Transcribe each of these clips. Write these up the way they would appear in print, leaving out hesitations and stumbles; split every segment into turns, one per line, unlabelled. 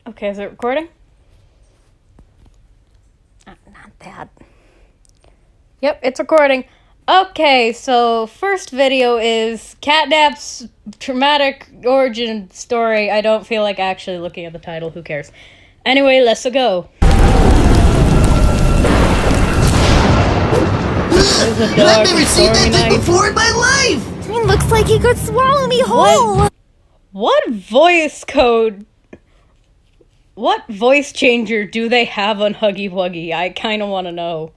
Okay, is it recording? Not that. Yep, it's recording. Okay, so first video is Catnap's traumatic origin story. I don't feel like actually looking at the title. Who cares? Anyway, let's go.
I've never seen that thing before in my life!
It looks like he could swallow me whole!
What voice changer do they have on Huggy Wuggy? I kinda wanna know.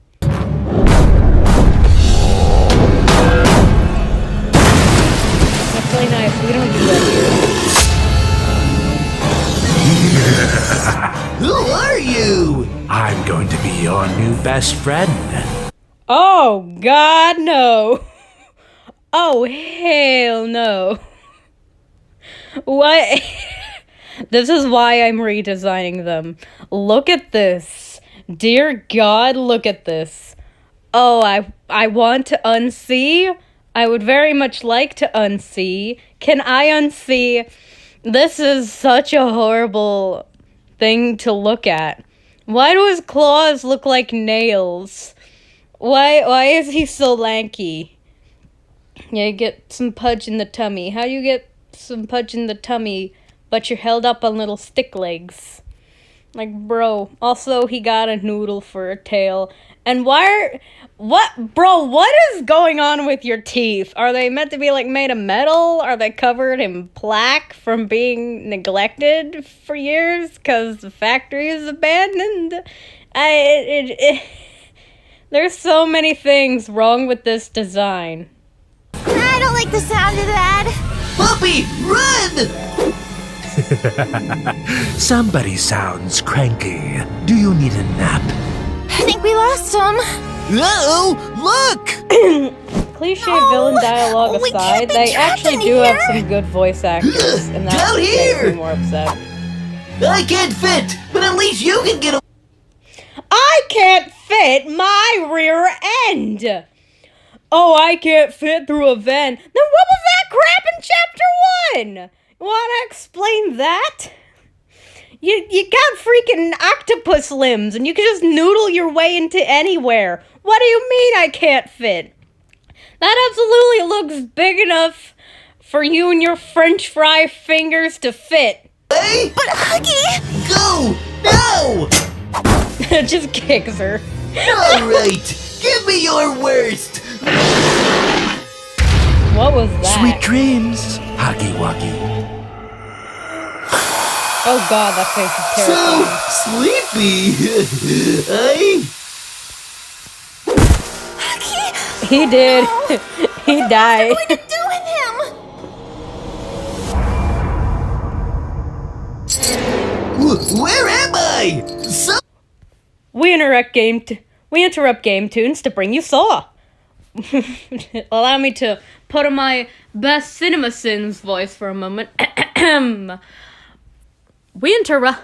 That's really nice. We don't do that
Who are you?
I'm going to be your new best friend.
Oh, God, no. Oh, hell no. What? This is why I'm redesigning them. Look at this. Dear God, look at this. Oh, I want to unsee. I would very much like to unsee. Can I unsee? This is such a horrible thing to look at. Why do his claws look like nails? Why is he so lanky? Yeah, you get some pudge in the tummy. How do you get some pudge in the tummy, but you're held up on little stick legs? Like, bro. Also, he got a noodle for a tail. And what is going on with your teeth? Are they meant to be, like, made of metal? Are they covered in plaque from being neglected for years because the factory is abandoned? There's so many things wrong with this design.
I don't like the sound of that.
Puppy, run!
Somebody sounds cranky. Do you need a nap?
I think we lost him.
Uh-oh, look!
Cliche villain dialogue
we
aside,
can't be
they
trapped
actually
in
do have
here.
some good voice actors, and that
Down
makes
here.
me more upset.
I can't fit, but at least you can get a...
I can't fit my rear end! Oh, I can't fit through a vent. Then what was that crap in chapter 1? Wanna explain that? You got freaking octopus limbs, and you can just noodle your way into anywhere. What do you mean I can't fit? That absolutely looks big enough for you and your french fry fingers to fit.
Hey?
But Huggy!
Go! No!
Just kicks her.
Alright, give me your worst!
What was that?
Sweet dreams, Huggy Wuggy.
Oh god, that face is terrifying.
So sleepy!
He did.
No.
He died.
What are we going to do with him?
Where am I?
We interrupt gametoons to bring you Saw. Allow me to put on my best Cinema Sins voice for a moment. We interrupt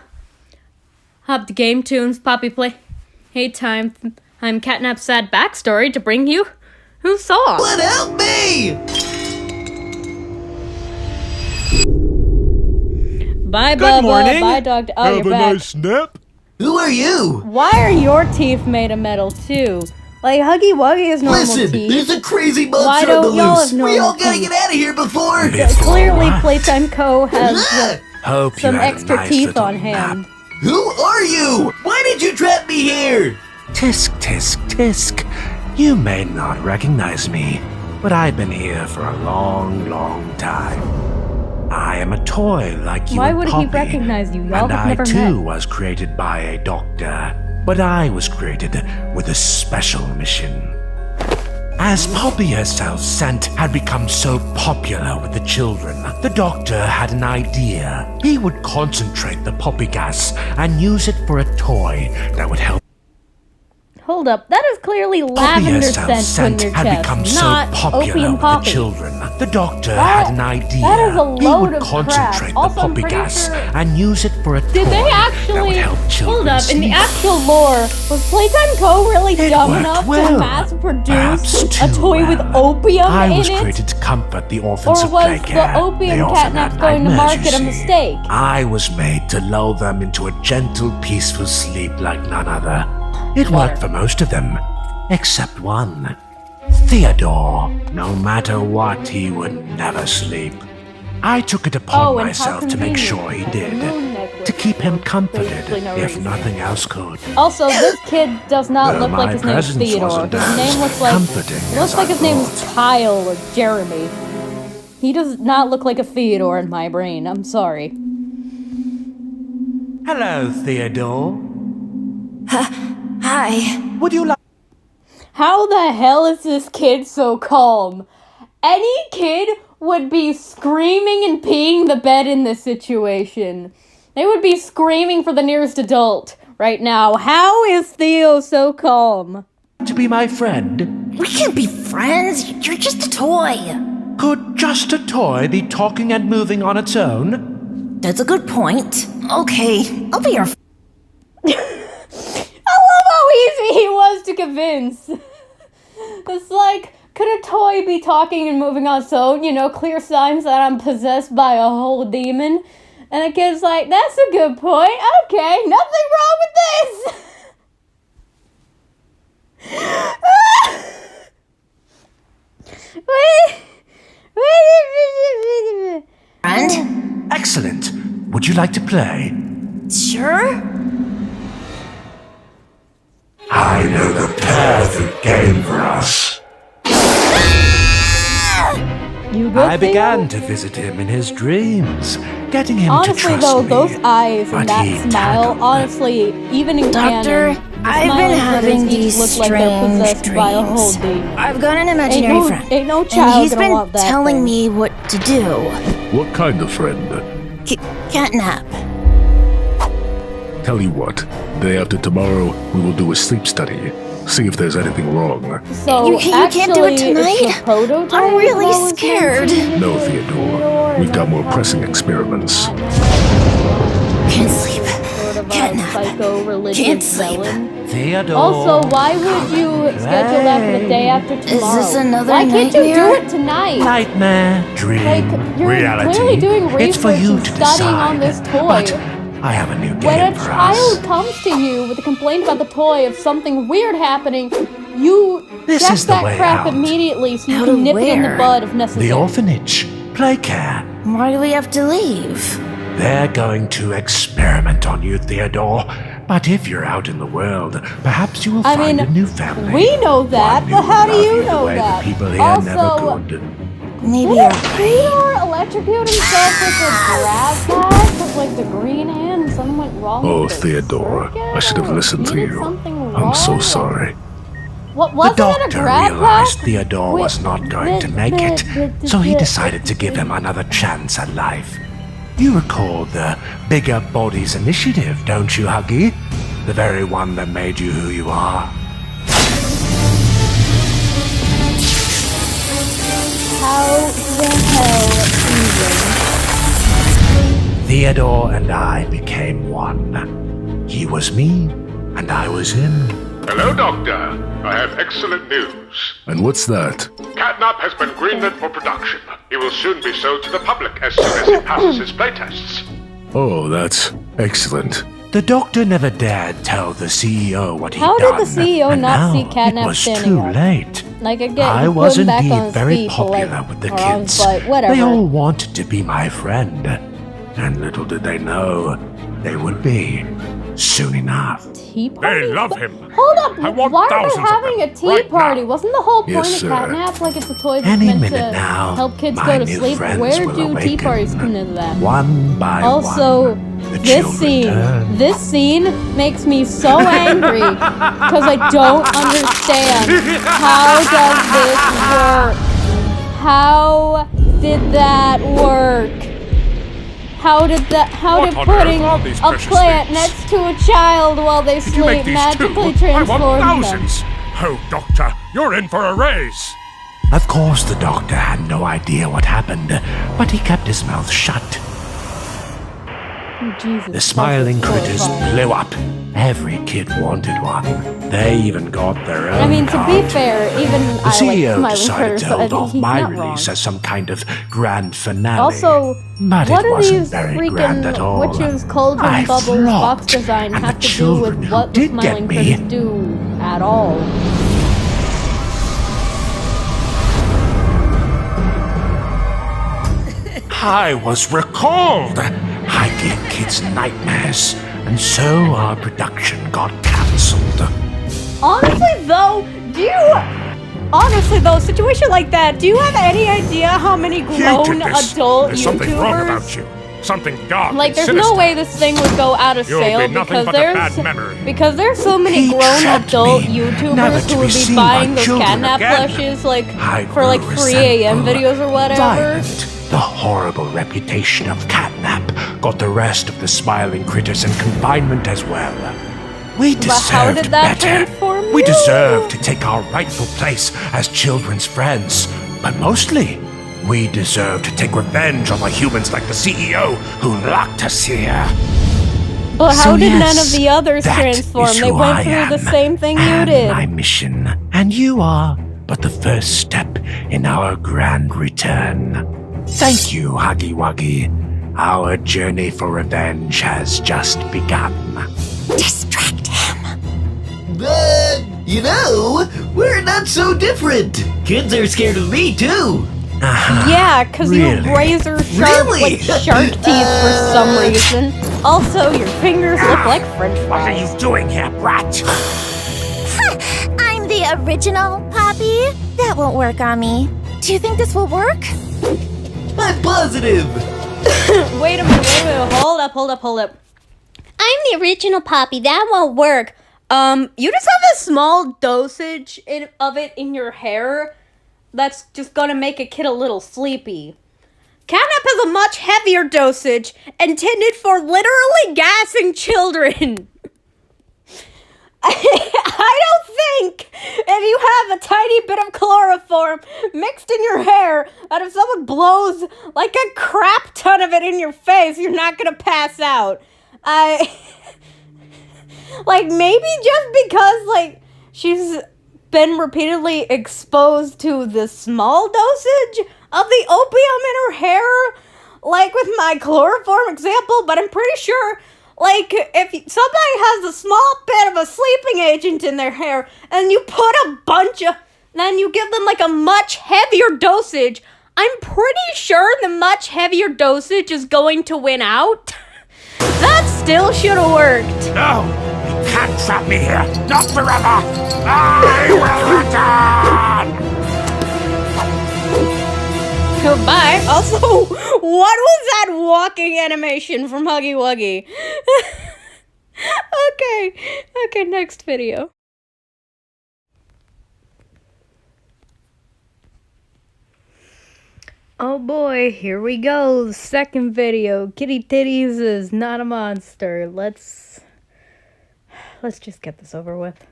the gametoons, Poppy Play. Hey, time. I'm Catnap's sad backstory to bring you Who Saw.
What, help me!
Bye,
Good
Bubba.
morning.
Bye, Doctor. Oh,
Have
you're
a
back.
nice nap.
Who are you?
Why are your teeth made of metal too? Like Huggy Wuggy is normal
Listen,
teeth.
there's a crazy
Why
monster on the
don't y'all
loose.
have
We all
normal
gotta
teeth?
get out of here before...
Clearly,
What?
Playtime Co. has
Hope
some
you had
extra
a nice
teeth
little
on hand.
nap.
Who are you? Why did you trap me here?
Tisk, tisk, tisk. You may not recognize me, but I've been here for a long, long time. I am a toy like you
Why
and
would he
Poppy,
recognize you? Y'all
and
have
I
never
too
met.
was created by a doctor, but I was created with a special mission. As Poppy herself scent had become so popular with the children, the doctor had an idea. He would concentrate the poppy gas and use it for a toy that would help.
Hold up, that is clearly lavender scent in your
had become
chest,
so
not
popular
opium
with
poppy.
the children. The doctor
That-
had an idea.
that is a
He
load
would
of
concentrate
crap. Also,
the
I'm
poppy
pretty
gas
sure-
and use it for a toy
Did they
that would
actually,
help children
hold up, in the
sleep.
actual lore, was Playtime Co. really
It
dumb
worked
enough
well.
to mass
Perhaps
produce a
too
toy with
well.
opium
I
in
was
it?
created to comfort the orphans
Or
of
was
Playcare.
the opium
They often
Catnap
had
going to
nightmares,
market
you
a
see.
mistake?
I was made to lull them into a gentle, peaceful sleep like none other. It worked for most of them, except one. Theodore. No matter what, he would never sleep. I took it upon
and
myself
how
to make
convenient.
sure he
Like a
did.
moon necklace.
To keep him comforted,
Basically no
if
reason.
nothing else could.
Also, this kid does not
Though
look like
my
his name is
presence
Theodore.
wasn't
His
as
name looks like
comforting
looks
as
like
I
his name is
thought.
Kyle or Jeremy. He does not look like a Theodore in my brain. I'm sorry.
Hello, Theodore.
Hi.
Would you like...
How the hell is this kid so calm? Any kid would be screaming and peeing the bed in this situation. They would be screaming for the nearest adult right now. How is Theo so calm?
to be my friend?
We can't be friends. You're just a toy.
Could just a toy be talking and moving on its own?
That's a good point. Okay, I'll be your
I love how easy he was to convince. It's like, could a toy be talking and moving on its own? You know, clear signs that I'm possessed by a whole demon. And the kid's like, that's a good point. Okay, nothing wrong with this.
friend.
Excellent. Would you like to play?
Sure.
I know the perfect game for us.
You good,
I
Theo?
began to visit him in his dreams, getting him to
Honestly,
trust
though,
me.
those eyes
But
and that
he
smile,
tackled me.
honestly, even in
Doctor,
canon, the
I've
smiling
been having
critters each
these
look like they're
strange
possessed by a whole
dreams.
demon.
I've got an imaginary friend.
Ain't no
and
child
he's
gonna
been
want that
telling
thing.
me what to do.
What kind of friend?
Catnap.
Tell you what, day after tomorrow, we will do a sleep study. See if there's anything wrong.
So,
You can't do it
actually,
tonight?
it's the prototype
I'm really
that was
scared.
mentioned?
No, Theodore. We've got more pressing experiments.
Can't sleep.
Sort of a
Catnap.
psycho-religious
Can't sleep.
villain.
Theodore.
Also, why would you schedule that for the day after tomorrow?
this another
Why can't you do
nightmare?
it tonight?
Nightmare, dream,
Like, you're
reality.
clearly doing
It's for
research
you
and
to
studying
decide.
on this toy.
But I have a new game
When a
for
child
us.
comes to you with a complaint about the toy of something weird happening, you
This
check
is the
that
way
crap
out.
immediately so you
Out
can
of
nip it in the
where?
bud if necessary.
The orphanage, Playcare.
Why do we have to leave?
They're going to experiment on you, Theodore. But if you're out in the world, perhaps you will
I
find
mean,
a new family.
we know that,
One
but
who
how
will
do
love
you
the
know
way
that?
The people here
Also,
never could.
Maybe
Didn't
you're right.
Theodore electrocute himself with a grab bag? Because, like, the green hand, something went wrong
Oh,
with the
Theodore,
circuit,
I should have
or
listened to
he did
you.
something
I'm so
wrong?
sorry.
What,
The
wasn't it a
doctor
grab
realized
pack?
Theodore was not going to make it, so he decided to give him another chance at life. You recall the Bigger Bodies Initiative, don't you, Huggy? The very one that made you who you are.
How the hell even?
Theodore and I became one. He was me, and I was him.
Hello, Doctor. I have excellent news.
And what's that?
Catnap has been greenlit for production. He will soon be sold to the public as soon as he passes his playtests.
Oh, that's excellent.
The doctor never dared tell the CEO what he'd
How
done.
did the CEO
and
not
now
see Catnap
it was
standing
too
up?
late.
Like, again,
I
you
was
put him back on
indeed
his
very
feet,
popular
like,
with the
or on his
kids.
butt, whatever.
They all wanted to be my friend. And little did they know, they would be soon enough.
Tea party?
They love him.
Hold up!
I want
Why are
thousands
they
of
having
them
a tea
right
party?
now.
Wasn't the whole point
Yes,
of
sir.
Catnap like it's a toy that's
Any
meant
minute
to
now,
help kids
my
go to
new
sleep?
friends
Where
will
do tea
awaken.
parties come into that?
One by
Also,
one, the
this
children turn.
scene makes me so angry because I don't understand how does this work? How did that work? How did
What on
putting
earth are these
a
precious
plant
things?
next to a child while they
Did you make
sleep
these
magically
too? I want
transform them?
thousands. Oh, Doctor, you're in for a raise.
Of course, the doctor had no idea what happened, but he kept his mouth shut.
Jesus,
The smiling
that's
critters
horrifying.
blew up. Every kid wanted one. They even got their own
I mean, to be
card.
fair, even
The
I like
CEO
smiling
decided
critters,
to
so I
hold
think
off
he's
my
not
release
wrong.
as some kind of grand finale.
Also,
but
what
it
do
wasn't
these
very grand at all.
freaking witches, cauldron,
I
bubbles, box
flopped,
design
and
have
the
to do with
children
what
who
the
did
smiling
get me,
critters do at all?
I was recalled. I gave kids nightmares, and so our production got cancelled.
Honestly, though, a situation like that, do you have any idea how many
You
grown
did this.
adult
There's
YouTubers?
something wrong about you. Something dark
Like,
and
there's
sinister.
no way this thing would go out of
You'll be
sale
nothing
because
but a
there's
bad memory.
so many
He
grown
trapped
adult
me, never
YouTubers
to
who
be
would be
seen
buying
by
those
children
Catnap
again.
plushes
I
for like
grew
3 a.m.
resentful,
videos or whatever.
Violent. The horrible reputation of Catnap got the rest of the smiling critters in confinement as well. We
But how
deserved
did that
better.
transform
We
you?
deserved to take our rightful place as children's friends. But mostly, we deserve to take revenge on the humans like the CEO who locked us here.
Well, how
So
did
yes,
none of the others
that
transform?
is
They
who
went
I
through the
am
same thing you
and
did.
my mission, and you are but the first step in our grand return. Thank you, Huggy Wuggy. Our journey for revenge has just begun.
Distract him.
But, you know, we're not so different. Kids are scared of me, too.
Yeah, because you have
Really?
razor sharp,
Really?
like shark teeth for some reason. Also, your fingers look like French
What are
fries.
you doing here, brat?
I'm the original Poppy. That won't work on me. Do you think this will work?
I'm positive.
Wait a minute, hold up. I'm the original Poppy, that won't work. You just have a small dosage of it in your hair that's just gonna make a kid a little sleepy. Catnap has a much heavier dosage intended for literally gassing children. I don't think if you have a tiny bit of chloroform mixed in your hair, that if someone blows like a crap ton of it in your face, you're not gonna pass out. Like, maybe just because, like, she's been repeatedly exposed to the small dosage of the opium in her hair, like with my chloroform example, but I'm pretty sure, like, if somebody has a small bit of a sleeping agent in their hair, and you put a bunch of, then you give them, like, a much heavier dosage, I'm pretty sure the much heavier dosage is going to win out. That still should have worked.
No, you can't trap me here. Not forever. I will return.
Goodbye. Also, what was that walking animation from Huggy Wuggy? Okay, next video. Oh boy, here we go. Second video. Kitty Titties is not a monster. Let's just get this over with.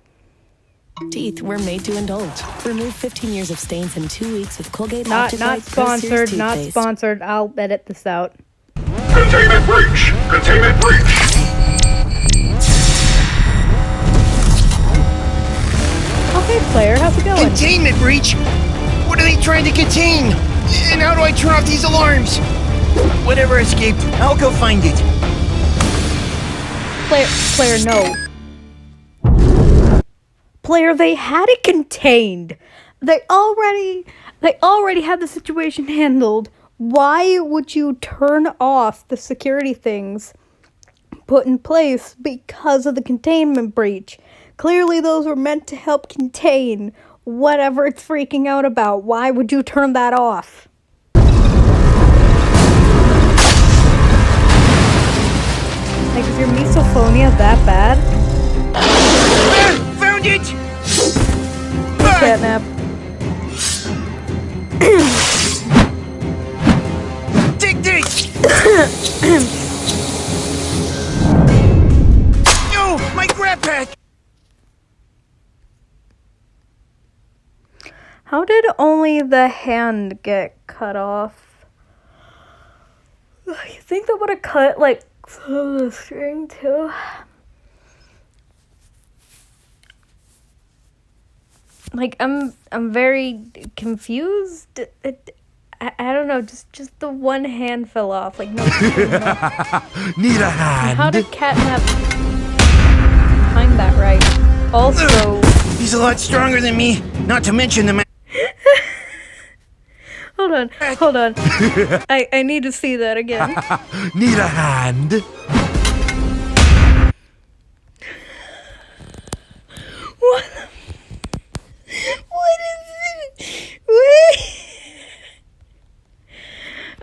Teeth were made to indulge. Remove 15 years of stains in 2 weeks with Colgate
Not
Optic White Pro Series
sponsored, not
toothpaste.
sponsored. I'll edit this out.
Containment breach! Containment breach!
Okay, player, how's it going?
Containment breach? What are they trying to contain? And how do I turn off these alarms? Whatever escaped, I'll go find it.
Player, no. Player, they had it contained. They already had the situation handled. Why would you turn off the security things put in place because of the containment breach? Clearly those were meant to help contain whatever it's freaking out about. Why would you turn that off? Like, is your misophonia that bad?
Ah, found it!
Catnap.
Take this! No! My grab pack!
How did only the hand get cut off? You think that would have cut, like, some of the string, too? Like, I'm very confused. I don't know, just the one hand fell off. Like, no.
Need a hand?
How did Catnap find that right? Also...
He's a lot stronger than me, not to mention the
Hold on. I need to see that again.
Need a hand?
What? What is it? What?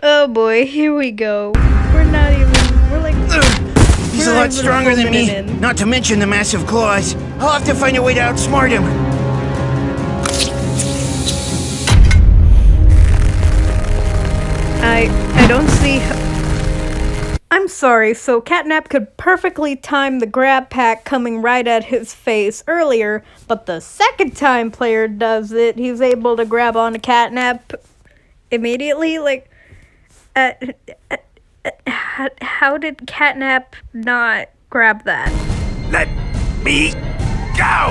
Oh boy, here we go. We're like...
He's a lot stronger than me, not to mention the massive claws. I'll have to find a way to outsmart him.
I don't see... I'm sorry, so Catnap could perfectly time the grab pack coming right at his face earlier, but the second time player does it, he's able to grab onto Catnap immediately? Like, how did Catnap not grab that?
Let me go!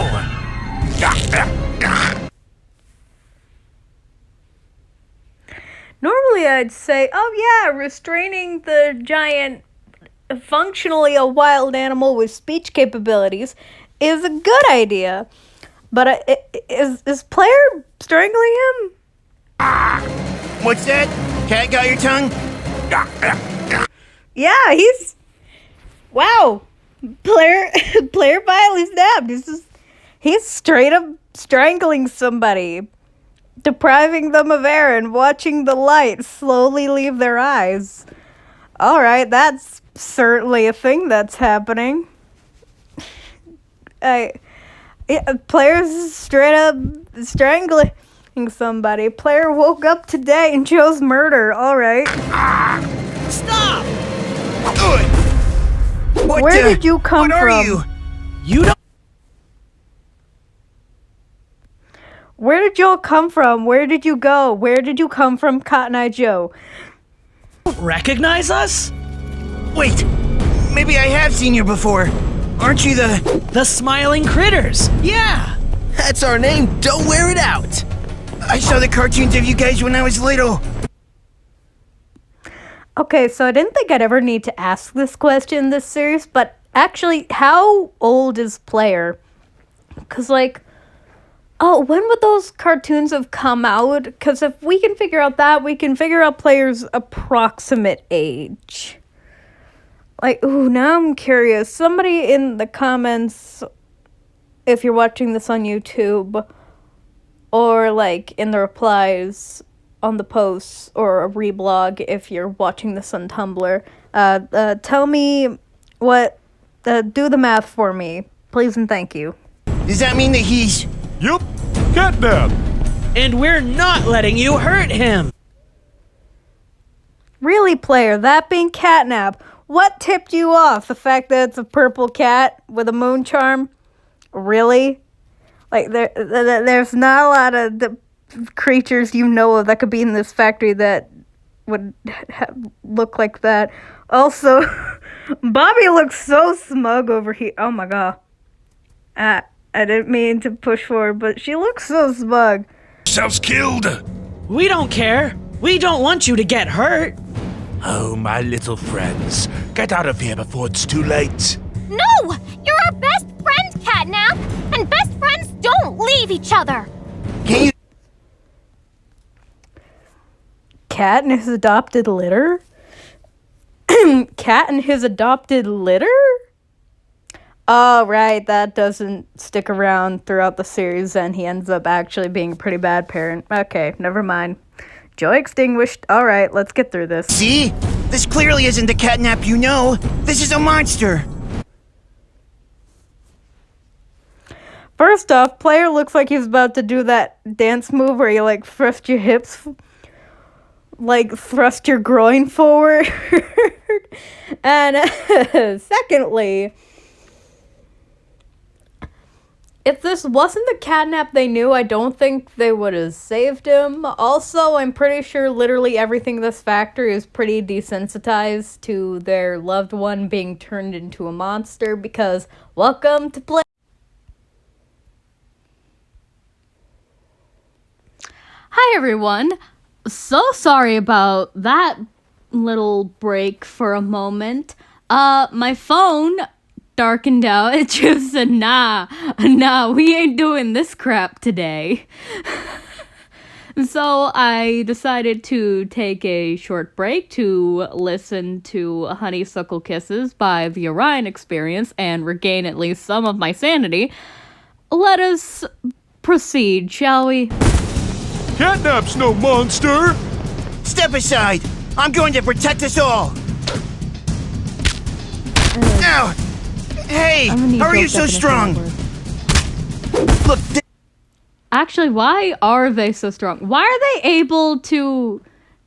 Normally I'd say, oh yeah, restraining the giant, functionally a wild animal with speech capabilities is a good idea. But is player strangling him?
What's that? Cat got your tongue?
Yeah, he's... Wow. Player finally snapped. He's straight up strangling somebody. Depriving them of air and watching the light slowly leave their eyes. Alright, that's certainly a thing that's happening. Player's straight up strangling somebody. Player woke up today and chose murder. Alright.
Stop!
Where did you come
from?
What
are you? You don't...
Where did y'all come from? Where did you go? Where did you come from, Cotton Eye Joe?
Recognize us?
Wait, maybe I have seen you before. Aren't you
the Smiling Critters? Yeah!
That's our name, don't wear it out!
I saw the cartoons of you guys when I was little.
Okay, so I didn't think I'd ever need to ask this question in this series, but actually, how old is Player? Because, like... Oh, when would those cartoons have come out? Because if we can figure out that, we can figure out Player's approximate age. Like, ooh, now I'm curious. Somebody in the comments, if you're watching this on YouTube, or like in the replies on the posts, or a reblog if you're watching this on Tumblr, tell me what, do the math for me, please and thank you.
Does that mean that he's...
Yup, Catnap!
And we're not letting you hurt him!
Really, Player, that being Catnap, what tipped you off? The fact that it's a purple cat with a moon charm? Really? Like, there's not a lot of the creatures you know of that could be in this factory that would look like that. Also, Bobby looks so smug over here. Oh my god. I didn't mean to push forward, but she looks so smug.
Yourselves killed!
We don't care. We don't want you to get hurt.
Oh, my little friends. Get out of here before it's too late.
No! You're our best friend, Catnap! And best friends don't leave each other!
Can you...
Cat and his adopted litter? Cat and his adopted litter? Oh, right, that doesn't stick around throughout the series, and he ends up actually being a pretty bad parent. Okay, never mind. Joy extinguished. Alright, let's get through this.
See? This clearly isn't the Catnap you know. This is a monster.
First off, Player looks like he's about to do that dance move where you, like, thrust your hips, like, thrust your groin forward. And secondly, if this wasn't the catnap they knew, I don't think they would have saved him. Also, I'm pretty sure literally everything in this factory is pretty desensitized to their loved one being turned into a monster, because welcome to play. Hi everyone. So sorry about that little break for a moment. My phone darkened out. It just said, nah, we ain't doing this crap today. So I decided to take a short break to listen to Honeysuckle Kisses by the Orion Experience and regain at least some of my sanity. Let us proceed, shall we?
Catnap's no monster! Step aside! I'm going to protect us all! Ow! Hey! How are you so strong? Look,
actually, why are they so strong? Why are they able to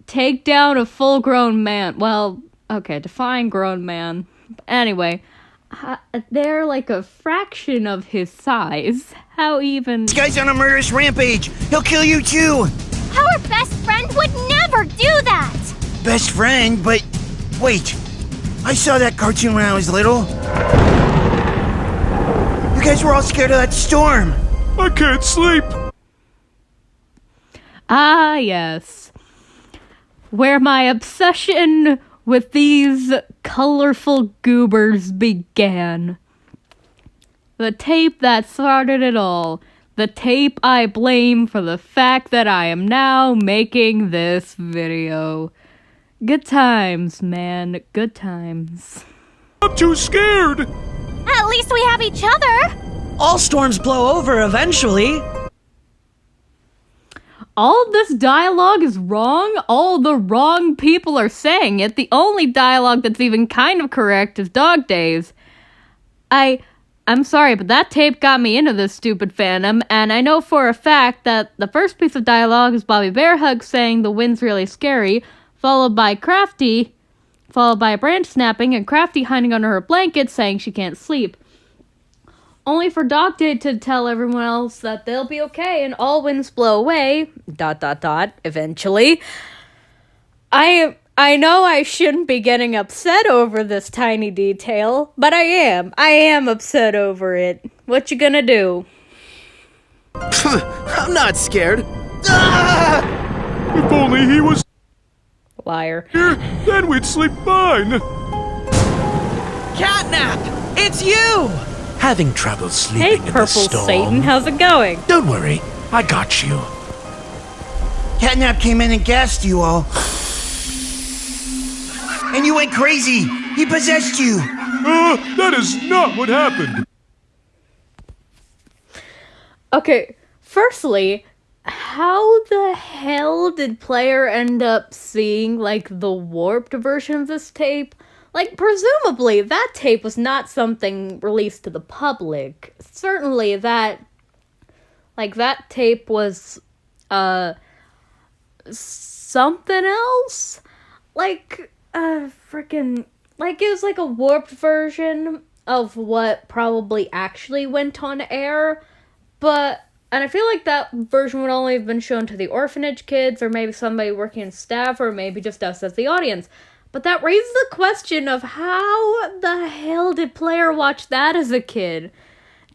take down a full-grown man? Well, okay, define grown man. Anyway, they're like a fraction of his size. How even...
This guy's on a murderous rampage! He'll kill you too!
Our best friend would never do that!
Best friend? But... wait. I saw that cartoon when I was little. You guys were all scared of that storm. I can't sleep.
Ah, yes. Where my obsession with these colorful goobers began. The tape that started it all. The tape I blame for the fact that I am now making this video. Good times, man. Good times.
I'm too scared.
At least we have each other!
All storms blow over eventually.
All of this dialogue is wrong. All the wrong people are saying it. The only dialogue that's even kind of correct is Dog Days. I'm sorry, but that tape got me into this stupid fandom, and I know for a fact that the first piece of dialogue is Bobby Bearhug saying the wind's really scary, followed by a branch snapping, and Crafty hiding under her blanket saying she can't sleep. Only for Dog Day to tell everyone else that they'll be okay and all winds blow away, ... eventually. I know I shouldn't be getting upset over this tiny detail, but I am. I am upset over it. What you gonna do?
I'm not scared.
If only he was
Liar.
here, then we'd sleep fine.
Catnap! It's you!
Having trouble
Hey,
sleeping in the
Purple
storm?
Satan, how's it going?
Don't worry, I got you.
Catnap came in and gassed you all. And you went crazy. He possessed you. That is not what happened.
Okay, firstly, how the hell did player end up seeing, like, the warped version of this tape? Like, presumably, that tape was not something released to the public. Certainly, that tape was, something else? Like, it was like a warped version of what probably actually went on air, and I feel like that version would only have been shown to the orphanage kids, or maybe somebody working in staff, or maybe just us as the audience. But that raises the question of how the hell did Player watch that as a kid?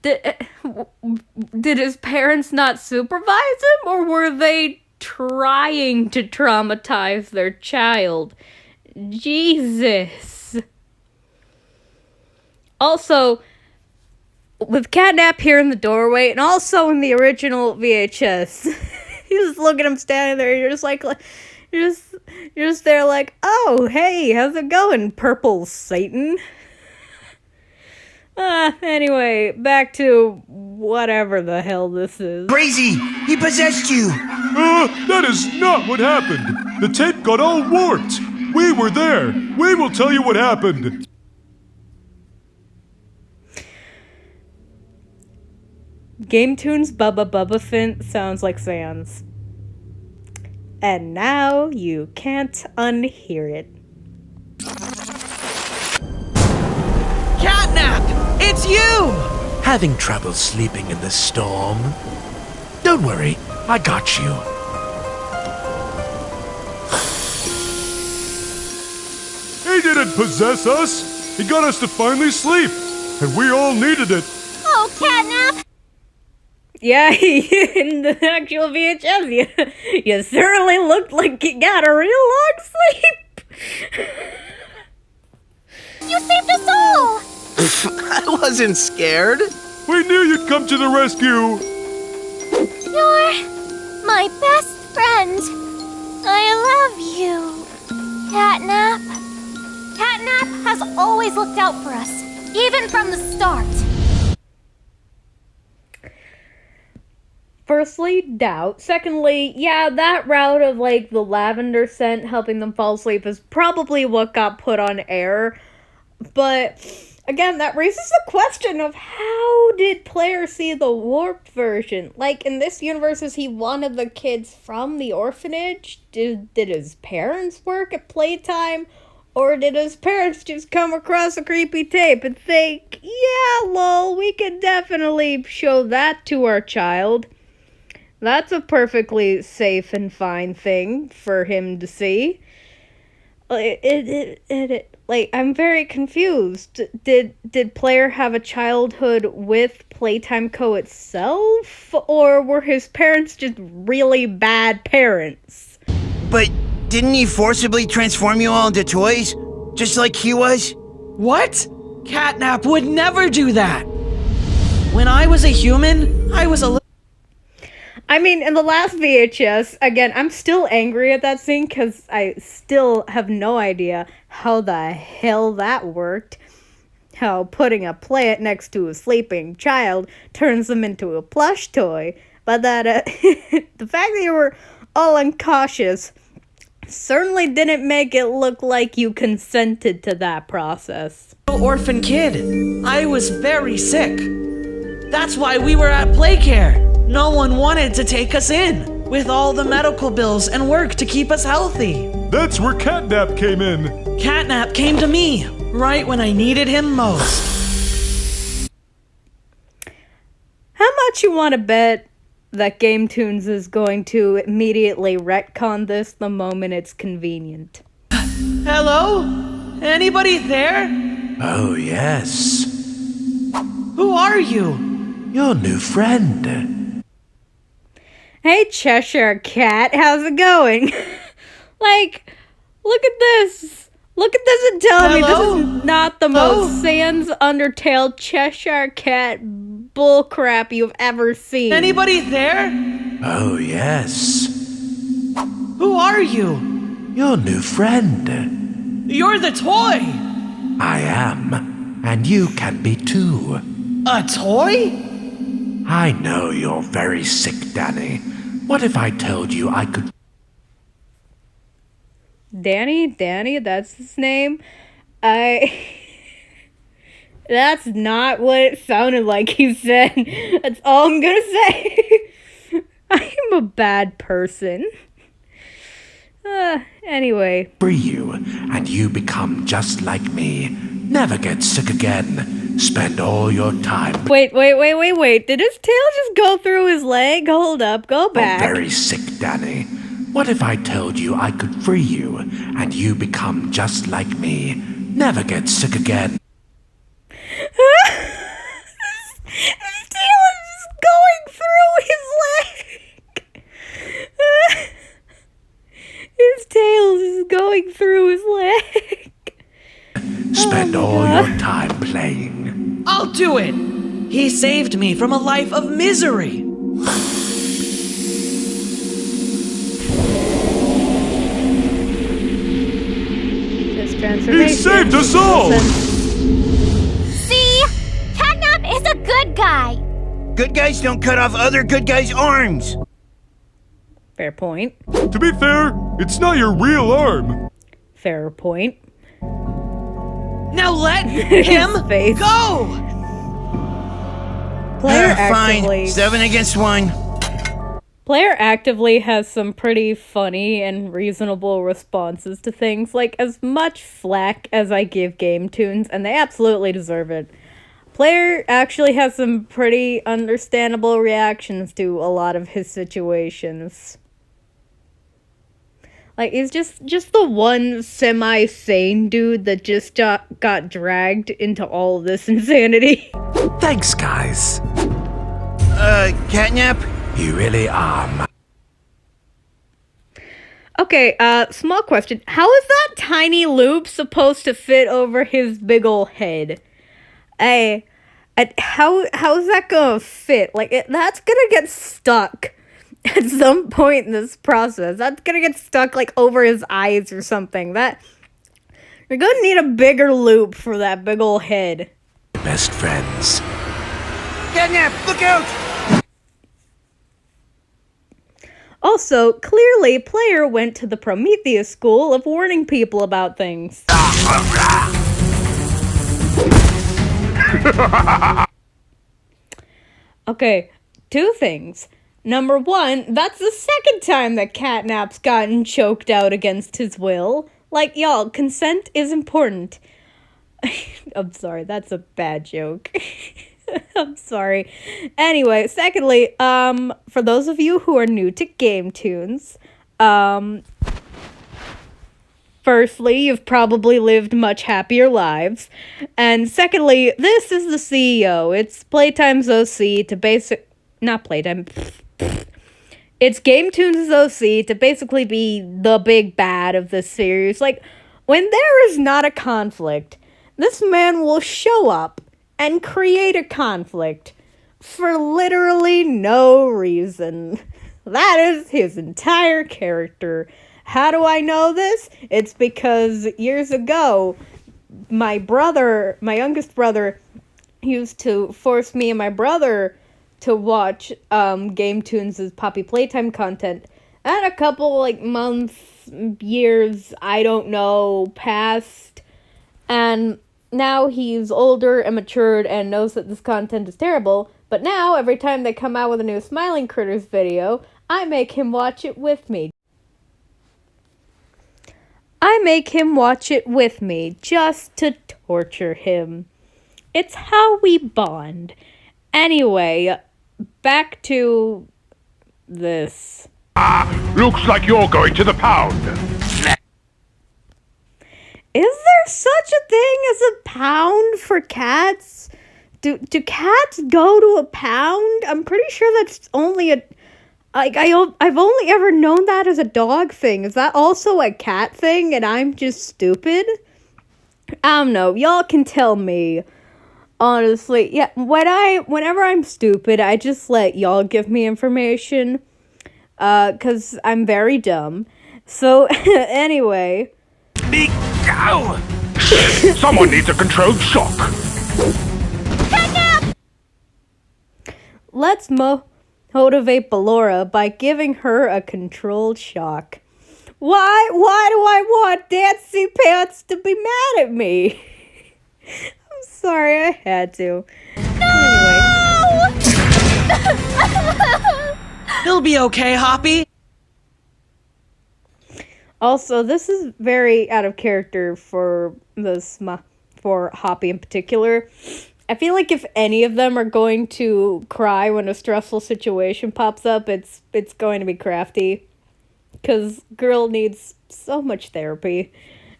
Did his parents not supervise him, or were they trying to traumatize their child? Jesus. Also, with Catnap here in the doorway, and also in the original VHS, you just look at him standing there, and you're just like you're just there like, oh, hey, how's it going, Purple Satan? Anyway, back to whatever the hell this is.
Crazy! He possessed you! That is not what happened! The tape got all warped! We were there! We will tell you what happened!
Gametoons Bubba Bubba Fint sounds like Sans. And now you can't unhear it.
It's you!
Having trouble sleeping in the storm? Don't worry, I got you.
He didn't possess us. He got us to finally sleep. And we all needed it.
Oh, Catnap!
Yeah, in the actual VHS, you certainly looked like you got a real long sleep.
You saved us all!
I wasn't scared.
We knew you'd come to the rescue.
You're my best friend. I love you, Catnap. Catnap has always looked out for us, even from the start.
Firstly, doubt. Secondly, yeah, that route of, like, the lavender scent helping them fall asleep is probably what got put on air. But, again, that raises the question of how did Player see the warped version? Like, in this universe, is he one of the kids from the orphanage? Did his parents work at playtime? Or did his parents just come across a creepy tape and think, yeah, lol, we could definitely show that to our child? That's a perfectly safe and fine thing for him to see. I'm very confused. Did Player have a childhood with Playtime Co. itself? Or were his parents just really bad parents?
But didn't he forcibly transform you all into toys? Just like he was?
What? Catnap would never do that! When I was a human, I was a little...
I mean, in the last VHS, again, I'm still angry at that scene because I still have no idea how the hell that worked. How putting a plant next to a sleeping child turns them into a plush toy. But that, the fact that you were all incautious certainly didn't make it look like you consented to that process.
Orphan kid. I was very sick. That's why we were at Playcare. No one wanted to take us in, with all the medical bills and work to keep us healthy.
That's where Catnap came in.
Catnap came to me, right when I needed him most.
How much you want to bet that gametoons is going to immediately retcon this the moment it's convenient?
Hello? Anybody there?
Oh, yes.
Who are you?
Your new friend.
Hey, Cheshire Cat, how's it going? Like, look at this. Look at this and tell me this is not the most sans Undertale Cheshire Cat bullcrap you've ever seen.
Anybody there?
Oh, yes.
Who are you?
Your new friend.
You're the toy!
I am, and you can be too.
A toy?
I know you're very sick, Danny. What if I told you I could...
Danny, that's his name? That's not what it sounded like he said. That's all I'm gonna say. I'm a bad person. Anyway.
Free you, and you become just like me. Never get sick again. Spend all your time...
Wait. Did his tail just go through his leg? Hold up, go back.
Oh, very sick, Danny. What if I told you I could free you, and you become just like me? Never get sick again.
His tail is just going through his leg. His tail is going through his leg.
Spend all your time playing.
I'll do it! He saved me from a life of misery!
This transformation.
He saved us all!
See? Catnap is a good guy.
Good guys don't cut off other good guys' arms.
Fair point.
To be fair, it's not your real arm.
Fair point.
Now let him
face.
go!
Player
Fine.
actively.
7 against 1.
Player actively has some pretty funny and reasonable responses to things, like as much flack as I give gametoons, and they absolutely deserve it. Player actually has some pretty understandable reactions to a lot of his situations. Like, he's just the one semi-sane dude that just got dragged into all of this insanity.
Thanks, guys.
Catnap?
You really are.
Okay, small question. How is that tiny loop supposed to fit over his big ol' head? How is that gonna fit? Like, that's gonna get stuck at some point in this process. That's gonna get stuck, like, over his eyes or something. You're gonna need a bigger loop for that big ol' head.
Best friends.
Catnap, look out!
Also, clearly, Player went to the Prometheus school of warning people about things. Okay, 2 things. Number 1, that's the second time that Catnap's gotten choked out against his will. Like, y'all, consent is important. I'm sorry, that's a bad joke. I'm sorry. Anyway, secondly, for those of you who are new to gametoons, firstly, you've probably lived much happier lives. And secondly, this is the CEO. It's Playtime's OC to not Playtime. It's gametoons' OC to basically be the big bad of this series. Like, when there is not a conflict, this man will show up and create a conflict for literally no reason. That is his entire character. How do I know this? It's because years ago, my youngest brother, used to force me and my brother to watch gametoons' Poppy Playtime content. And a couple, like, months, years, I don't know, passed. And now he's older and matured and knows that this content is terrible. But now, every time they come out with a new Smiling Critters video, I make him watch it with me. Just to torture him. It's how we bond. Anyway, back to this.
Looks like you're going to the pound.
Is there such a thing as a pound for cats? Do cats go to a pound? I'm pretty sure that's only I've only ever known that as a dog thing. Is that also a cat thing and I'm just stupid? I don't know. Y'all can tell me. Honestly, yeah, whenever I'm stupid, I just let y'all give me information. 'Cause I'm very dumb. So, anyway.
Ow! Someone needs a controlled shock.
Catnap!
Let's motivate Ballora by giving her a controlled shock. Why do I want Dancy Pants to be mad at me? I'm sorry, I had to.
No!
Anyway.
He'll be okay, Hoppy.
Also, this is very out of character for for Hoppy in particular. I feel like if any of them are going to cry when a stressful situation pops up, it's going to be Crafty. Because girl needs so much therapy.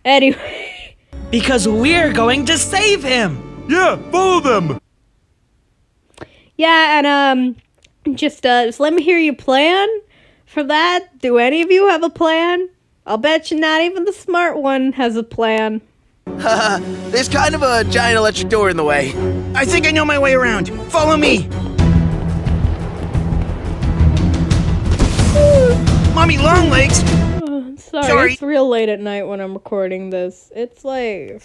Anyway.
Because we're going to save him.
Yeah, follow them.
Yeah, and just let me hear your plan for that. Do any of you have a plan? I'll bet you not even the smart one has a plan.
There's kind of a giant electric door in the way. I think I know my way around. Follow me. Mommy Longlegs.
Sorry, it's real late at night when I'm recording this. It's like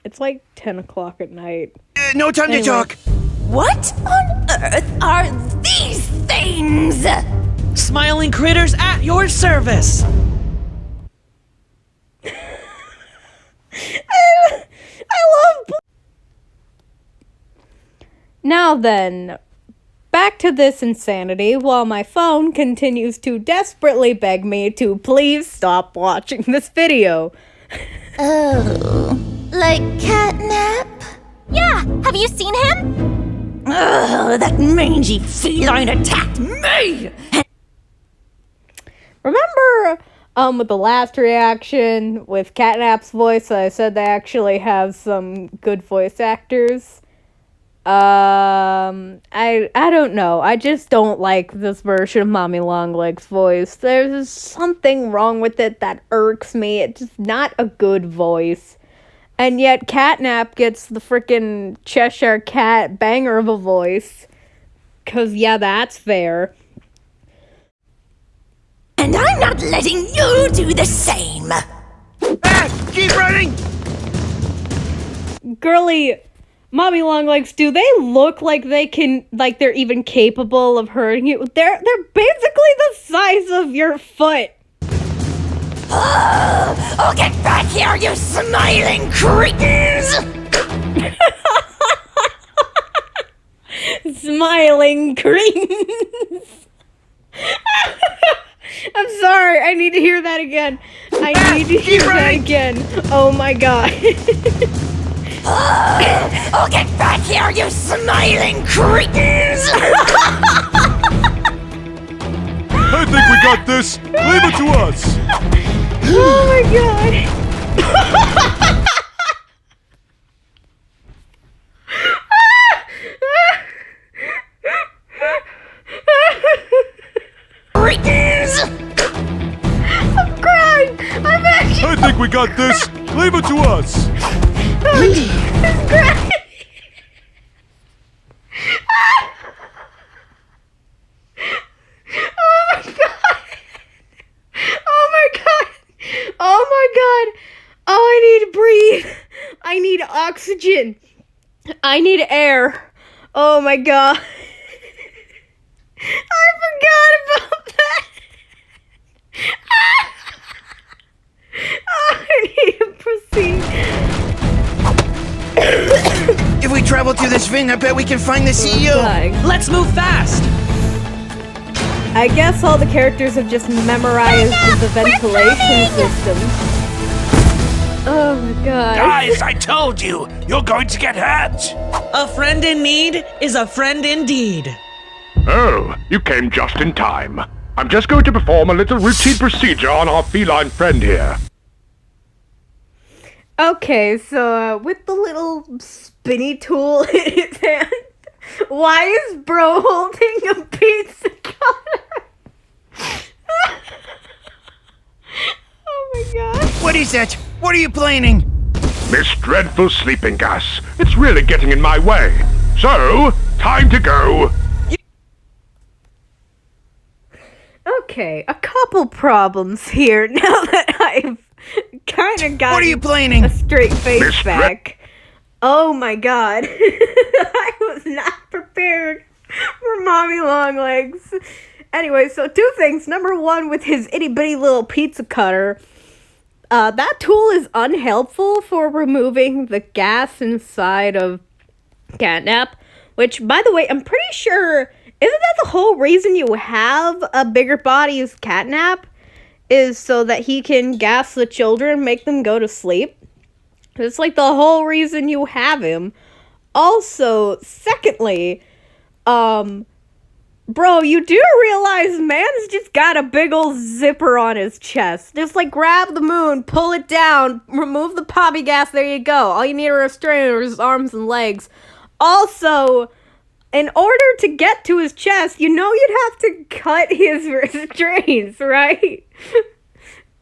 it's like 10 o'clock at night.
No time to talk.
What on earth are these things?
Smiling Critters at your service.
I love. Now then, back to this insanity while my phone continues to desperately beg me to please stop watching this video.
Oh, like Catnap? Yeah, have you seen him?
Ugh, that mangy feline attacked me!
Remember, with the last reaction with Catnap's voice, I said they actually have some good voice actors. I don't know. I just don't like this version of Mommy Longlegs' voice. There's something wrong with it that irks me. It's just not a good voice. And yet Catnap gets the frickin' Cheshire Cat banger of a voice. 'Cause yeah, that's fair.
And I'm not letting you do the same!
Keep running!
Girly, Mommy Longlegs, do they look like they're even capable of hurting you? They're basically the size of your foot.
Oh, get back here, you smiling cretins!
Smiling cretins. I'm sorry, I need to hear that again. I need to hear that again. Oh my god.
Oh, get back here, you smiling cretins!
I think we got this. Leave it to us.
Oh my god.
Cretins!
I'm crying. I'm actually.
I think we got this. Leave it to us.
I'm crying. Oh my god. Oh my god. Oh my god. Oh, I need to breathe. I need oxygen. I need air. Oh my god. I forgot about that. Oh, I need to proceed.
If we travel through this vent, I bet we can find the CEO.
Let's move fast!
I guess all the characters have just memorized the ventilation system. Oh my god.
Guys, I told you! You're going to get hurt!
A friend in need is a friend indeed.
Oh, you came just in time. I'm just going to perform a little routine procedure on our feline friend here.
Okay, so with the little spinny tool in his hand, why is bro holding a pizza cutter? Oh my god.
What is that? What are you planning?
This dreadful sleeping gas. It's really getting in my way. So, time to go.
Okay, a couple problems here now that I've kind of got
What are you planning?
a straight face back. Oh my god. I was not prepared for Mommy Longlegs. Anyway, so two things. Number one, with his itty-bitty little pizza cutter, that tool is unhelpful for removing the gas inside of Catnap, which, by the way, I'm pretty sure, isn't that the whole reason you have a bigger body as Catnap? Is so that he can gas the children, make them go to sleep? It's like the whole reason you have him. Also, secondly, bro, you do realize man's just got a big ol' zipper on his chest. Just like grab the moon, pull it down, remove the poppy gas, there you go. All you need are restrainers, arms and legs. Also, in order to get to his chest, you know you'd have to cut his restraints, right?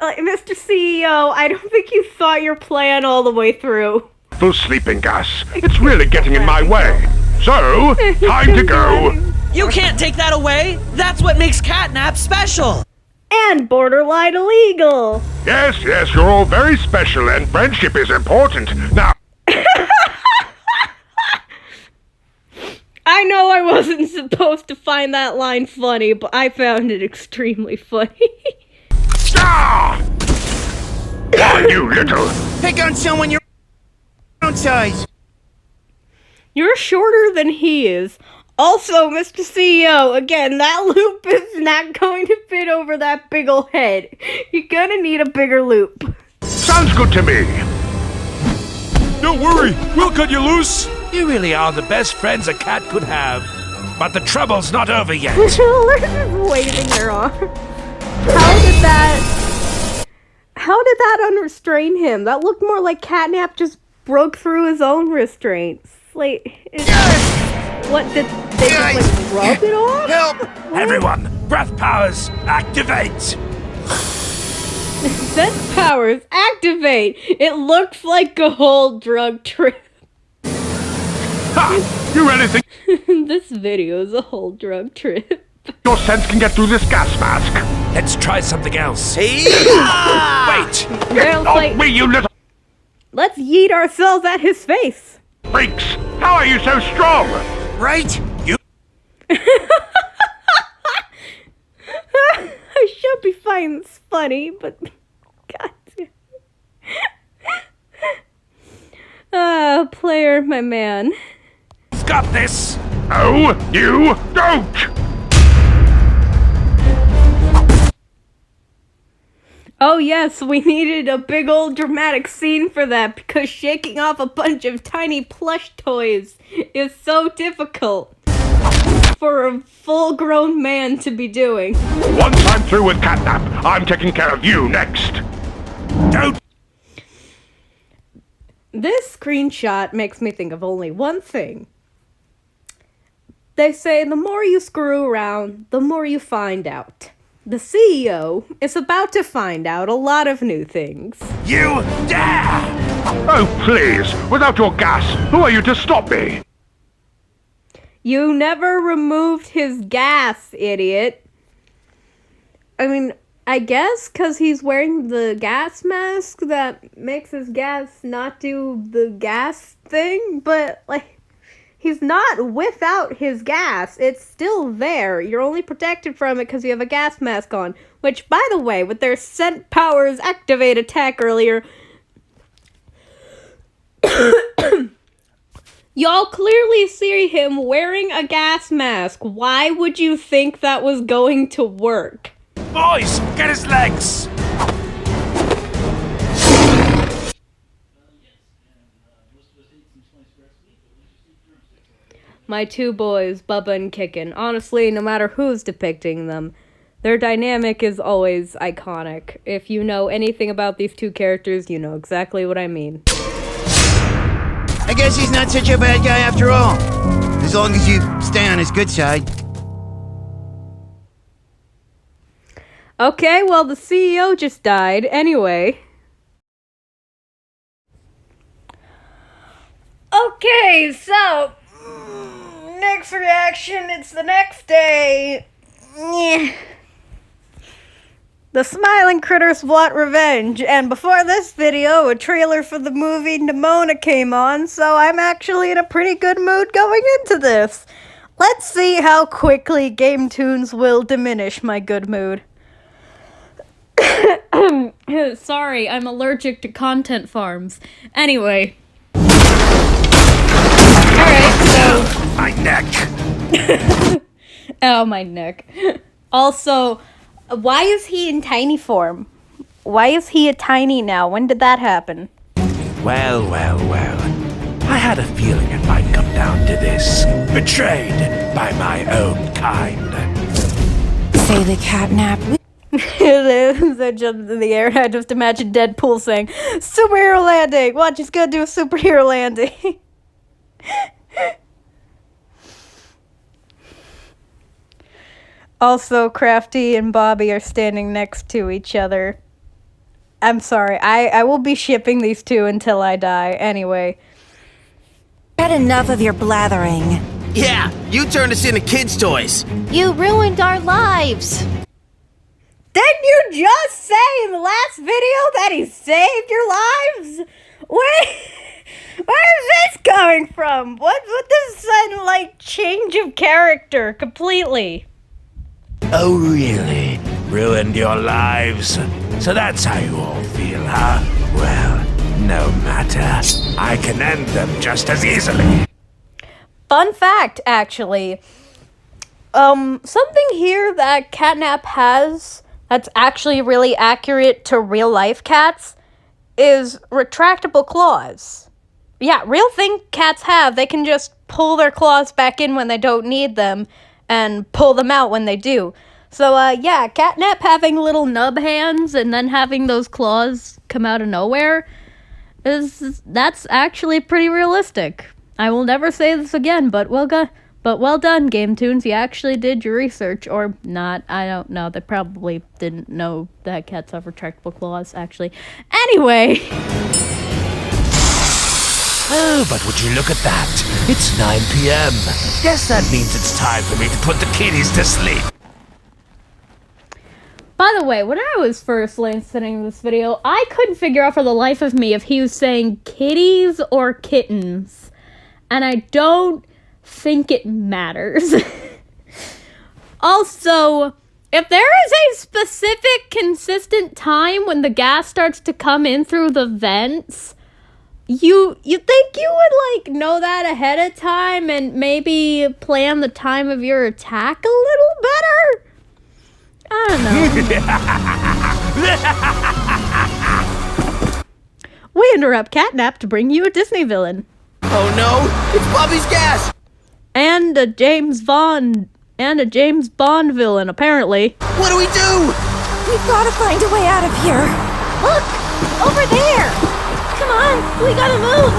Mr. CEO, I don't think you thought your plan all the way through.
Full sleeping gas. It's really getting in my way. So, time to go.
You can't take that away! That's what makes Catnap special!
And borderline illegal!
Yes, you're all very special and friendship is important. Now...
I know I wasn't supposed to find that line funny, but I found it extremely funny.
Ah! Why, you little...
Pick on someone your own size.
You're shorter than he is. Also, Mr. CEO, again, that loop is not going to fit over that big ol' head. You're gonna need a bigger loop.
Sounds good to me.
Don't worry, we'll cut you loose.
You really are the best friends a cat could have. But the trouble's not over yet.
They're just waving their arm. How did that unrestrain him? That looked more like Catnap just broke through his own restraints. Like, what did they just rub it off?
Help! Everyone, breath powers, activate!
Sense powers, activate! It looks like a whole drug trip.
Ha! You really think
This video is a whole drug trip.
your sense can get through this gas mask?
Let's try something else.
Hey!
Wait!
Get
off me, you little
Let's yeet ourselves at his face.
freaks! How are you so strong?
Right? You.
I should be finding this funny, but God. Player, my man.
Got this!
Oh, you don't!
Oh yes, we needed a big old dramatic scene for that because shaking off a bunch of tiny plush toys is so difficult for a full-grown man to be doing.
Once I'm through with Catnap, I'm taking care of you next.
Don't!
This screenshot makes me think of only one thing. They say the more you screw around, the more you find out. The CEO is about to find out a lot of new things.
You dare!
Oh, please, without your gas, who are you to stop me?
You never removed his gas, idiot. I mean, I guess because he's wearing the gas mask that makes his gas not do the gas thing, but, like, he's not without his gas. It's still there. You're only protected from it because you have a gas mask on. Which, by the way, with their scent powers activate attack earlier, y'all clearly see him wearing a gas mask. Why would you think that was going to work?
Boys, get his legs!
My two boys, Bubba and Kickin'. Honestly, no matter who's depicting them, their dynamic is always iconic. If you know anything about these two characters, you know exactly what I mean.
I guess he's not such a bad guy after all. As long as you stay on his good side.
Okay, well, the CEO just died. Anyway. Okay, so next reaction, it's the next day. The smiling critters want revenge, and before this video, a trailer for the movie Nimona came on, so I'm actually in a pretty good mood going into this. Let's see how quickly gametoons will diminish my good mood. Sorry, I'm allergic to content farms. Anyway. Alright, so...
My neck!
Oh, my neck. Also, why is he in tiny form? Why is he a tiny now? When did that happen?
Well. I had a feeling it might come down to this. Betrayed by my own kind.
Say the Catnap.
They jumped in the air, and I just imagined Deadpool saying, "Superhero landing! Watch, he's gonna do a superhero landing." Also, Crafty and Bobby are standing next to each other. I'm sorry, I will be shipping these two until I die. Anyway.
Had enough of your blathering.
Yeah, you turned us into kids' toys.
You ruined our lives.
Didn't you just say in the last video that he saved your lives? Where is this coming from? What this sudden, like, change of character completely?
Oh, really? Ruined your lives? So that's how you all feel, huh? Well, no matter. I can end them just as easily.
Fun fact, actually. Something here that Catnap has that's actually really accurate to real life cats is retractable claws. Yeah, real thing cats have. They can just pull their claws back in when they don't need them and pull them out when they do. So, yeah, Catnap having little nub hands and then having those claws come out of nowhere that's actually pretty realistic. I will never say this again, but well done, gametoons. You actually did your research, or not. I don't know. They probably didn't know that cats have retractable claws, actually. Anyway.
Oh, but would you look at that? It's 9 p.m. Guess that means it's time for me to put the kiddies to sleep.
By the way, when I was first listening to this video, I couldn't figure out for the life of me if he was saying kitties or kittens. And I don't think it matters. Also, if there is a specific, consistent time when the gas starts to come in through the vents, you think you would, like, know that ahead of time and maybe plan the time of your attack a little better? I don't know. We interrupt Catnap to bring you a Disney villain.
Oh no, it's Bobby's gas!
And a James Bond villain, apparently.
What do?
We've gotta find a way out of here.
Look! Over there! Come on, we gotta move!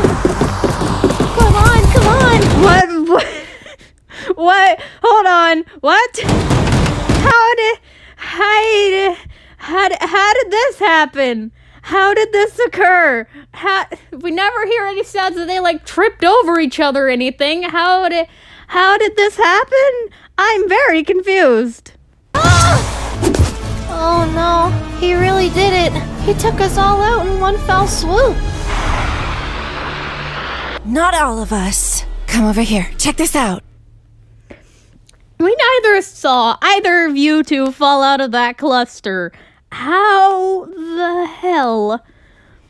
Come on!
What? Hold on. What? How did this happen? How did this occur? We never hear any sounds that they, like, tripped over each other or anything. How did this happen? I'm very confused.
Oh no, he really did it. He took us all out in one fell swoop.
Not all of us. Come over here. Check this out.
We neither saw either of you two fall out of that cluster. How the hell?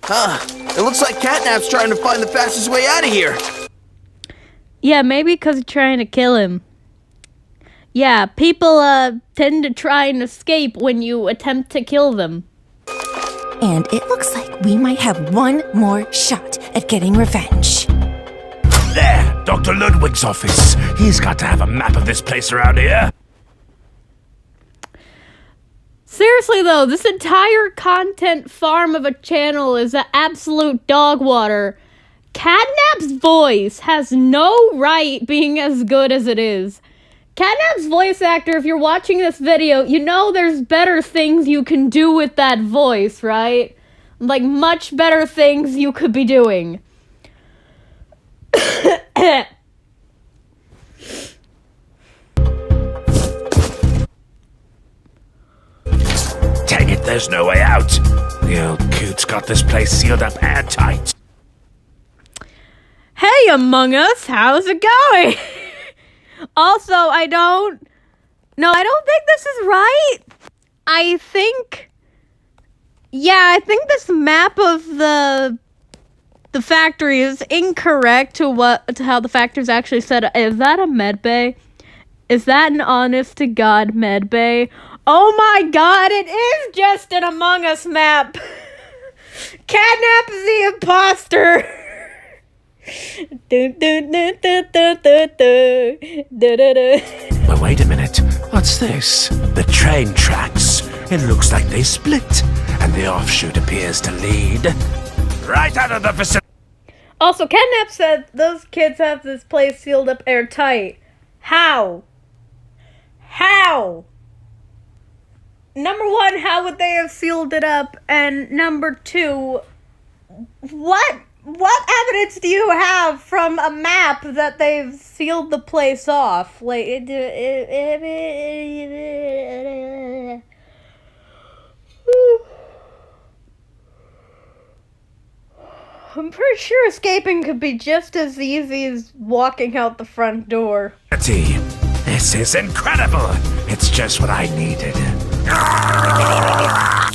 It looks like Catnap's trying to find the fastest way out of here.
Yeah, maybe because you're trying to kill him. Yeah, people tend to try and escape when you attempt to kill them.
And it looks like we might have one more shot at getting revenge.
There, Dr. Ludwig's office. He's got to have a map of this place around here.
Seriously though, this entire content farm of a channel is an absolute dog water. Catnap's voice has no right being as good as it is. Catnap's voice actor, if you're watching this video, you know there's better things you can do with that voice, right? Like, much better things you could be doing.
Dang it, there's no way out. The old coot's got this place sealed up airtight.
Hey, Among Us, how's it going? Also, I don't think this is right. I think this map of the factory is incorrect to how the factory's actually set up. Is that a med bay? Is that an honest to God med bay? Oh my god, it is just an Among Us map. Catnap is the imposter.
But wait a minute, what's this? The train tracks. It looks like they split, and the offshoot appears to lead right out of the facility.
Also, Catnap said those kids have this place sealed up airtight. How? Number one, how would they have sealed it up? And number two, what evidence do you have from a map that they've sealed the place off? Like, I'm pretty sure escaping could be just as easy as walking out the front door.
This is incredible. It's just what I needed.
I'm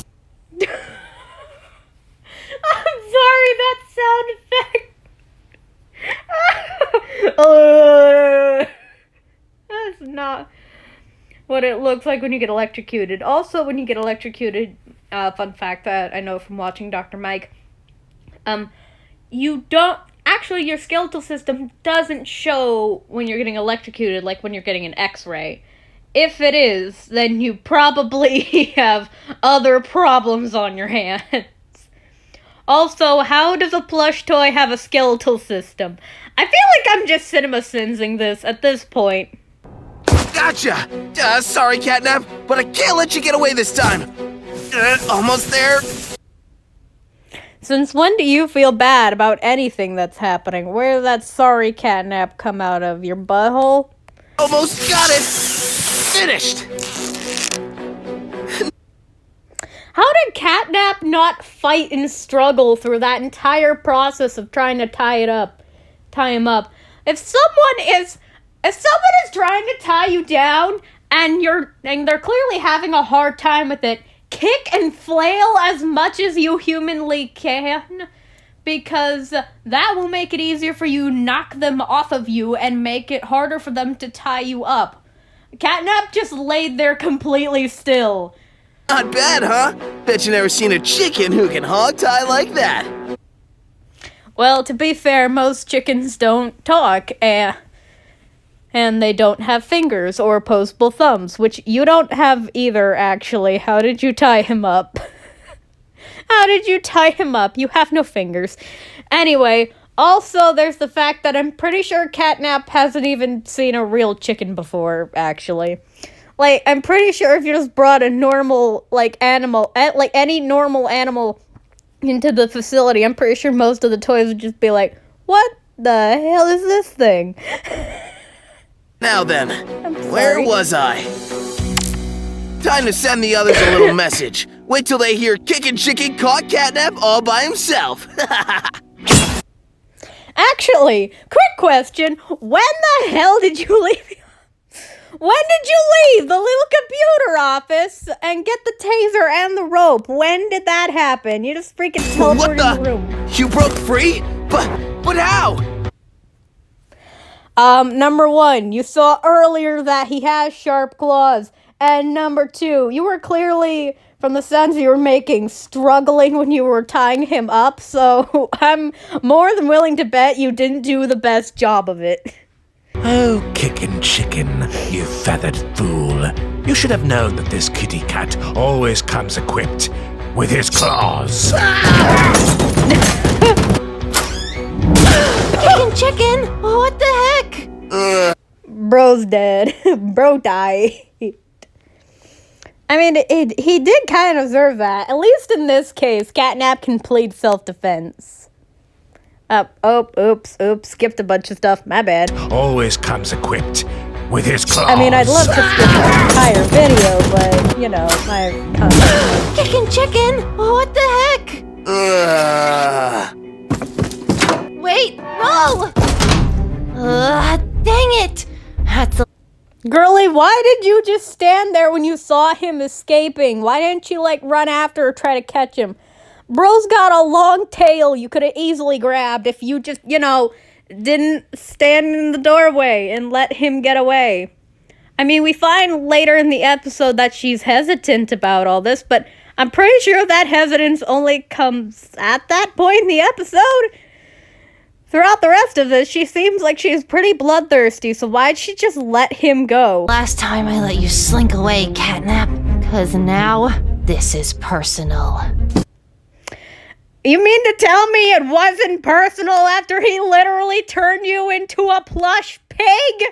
sorry, that sound effect. That's not what it looks like when you get electrocuted. Also, when you get electrocuted, fun fact that I know from watching Dr. Mike, you don't actually, your skeletal system doesn't show when you're getting electrocuted like when you're getting an x-ray. If it is, then you probably have other problems on your hands. Also, how does a plush toy have a skeletal system? I feel like I'm just cinema-sensing this at this point.
Gotcha! Sorry, Catnap, but I can't let you get away this time. Almost there.
Since when do you feel bad about anything that's happening? Where did that sorry Catnap come out of? Your butthole?
Almost got it! Finished!
How did Catnap not fight and struggle through that entire process of trying to tie him up? If someone is trying to tie you down and they're clearly having a hard time with it, kick and flail as much as you humanly can, because that will make it easier for you to knock them off of you and make it harder for them to tie you up. Catnap just laid there completely still.
Not bad, huh? Bet you never seen a chicken who can hog tie like that.
Well, to be fair, most chickens don't talk, and they don't have fingers or opposable thumbs, which you don't have either, actually. How did you tie him up? How did you tie him up? You have no fingers. Anyway, also, there's the fact that I'm pretty sure Catnap hasn't even seen a real chicken before, actually. Like, I'm pretty sure if you just brought a normal, animal, any normal animal into the facility, I'm pretty sure most of the toys would just be like, what the hell is this thing?
Now then, where was I? Time to send the others a little message. Wait till they hear Kickin' Chicken caught Catnap all by himself.
Actually, quick question, when the hell did you leave? When did you leave the little computer office and get the taser and the rope? When did that happen? You just freaking teleported in the room.
You broke free? But how?
Number one, you saw earlier that he has sharp claws. And number two, you were clearly, from the sounds you were making, struggling when you were tying him up. So I'm more than willing to bet you didn't do the best job of it.
Oh, Kickin' Chicken, you feathered fool. You should have known that this kitty cat always comes equipped with his claws.
Kickin' Chicken? What the heck?
Bro's dead. Bro died. I mean, he did kind of deserve that. At least in this case, Catnap can plead self-defense. Oops, skipped a bunch of stuff, my bad.
Always comes equipped with his claws.
I mean, I'd love to skip the entire video, but, you know, my content.
Kickin' Chicken? What the heck? Wait, no! Dang it!
Girlie, why did you just stand there when you saw him escaping? Why didn't you, run after or try to catch him? Bro's got a long tail you could have easily grabbed if you just, didn't stand in the doorway and let him get away. I mean, we find later in the episode that she's hesitant about all this, but I'm pretty sure that hesitance only comes at that point in the episode. Throughout the rest of this, she seems like she's pretty bloodthirsty, so why'd she just let him go?
Last time I let you slink away, Catnap, 'cause now this is personal.
You mean to tell me it wasn't personal after he literally turned you into a plush pig?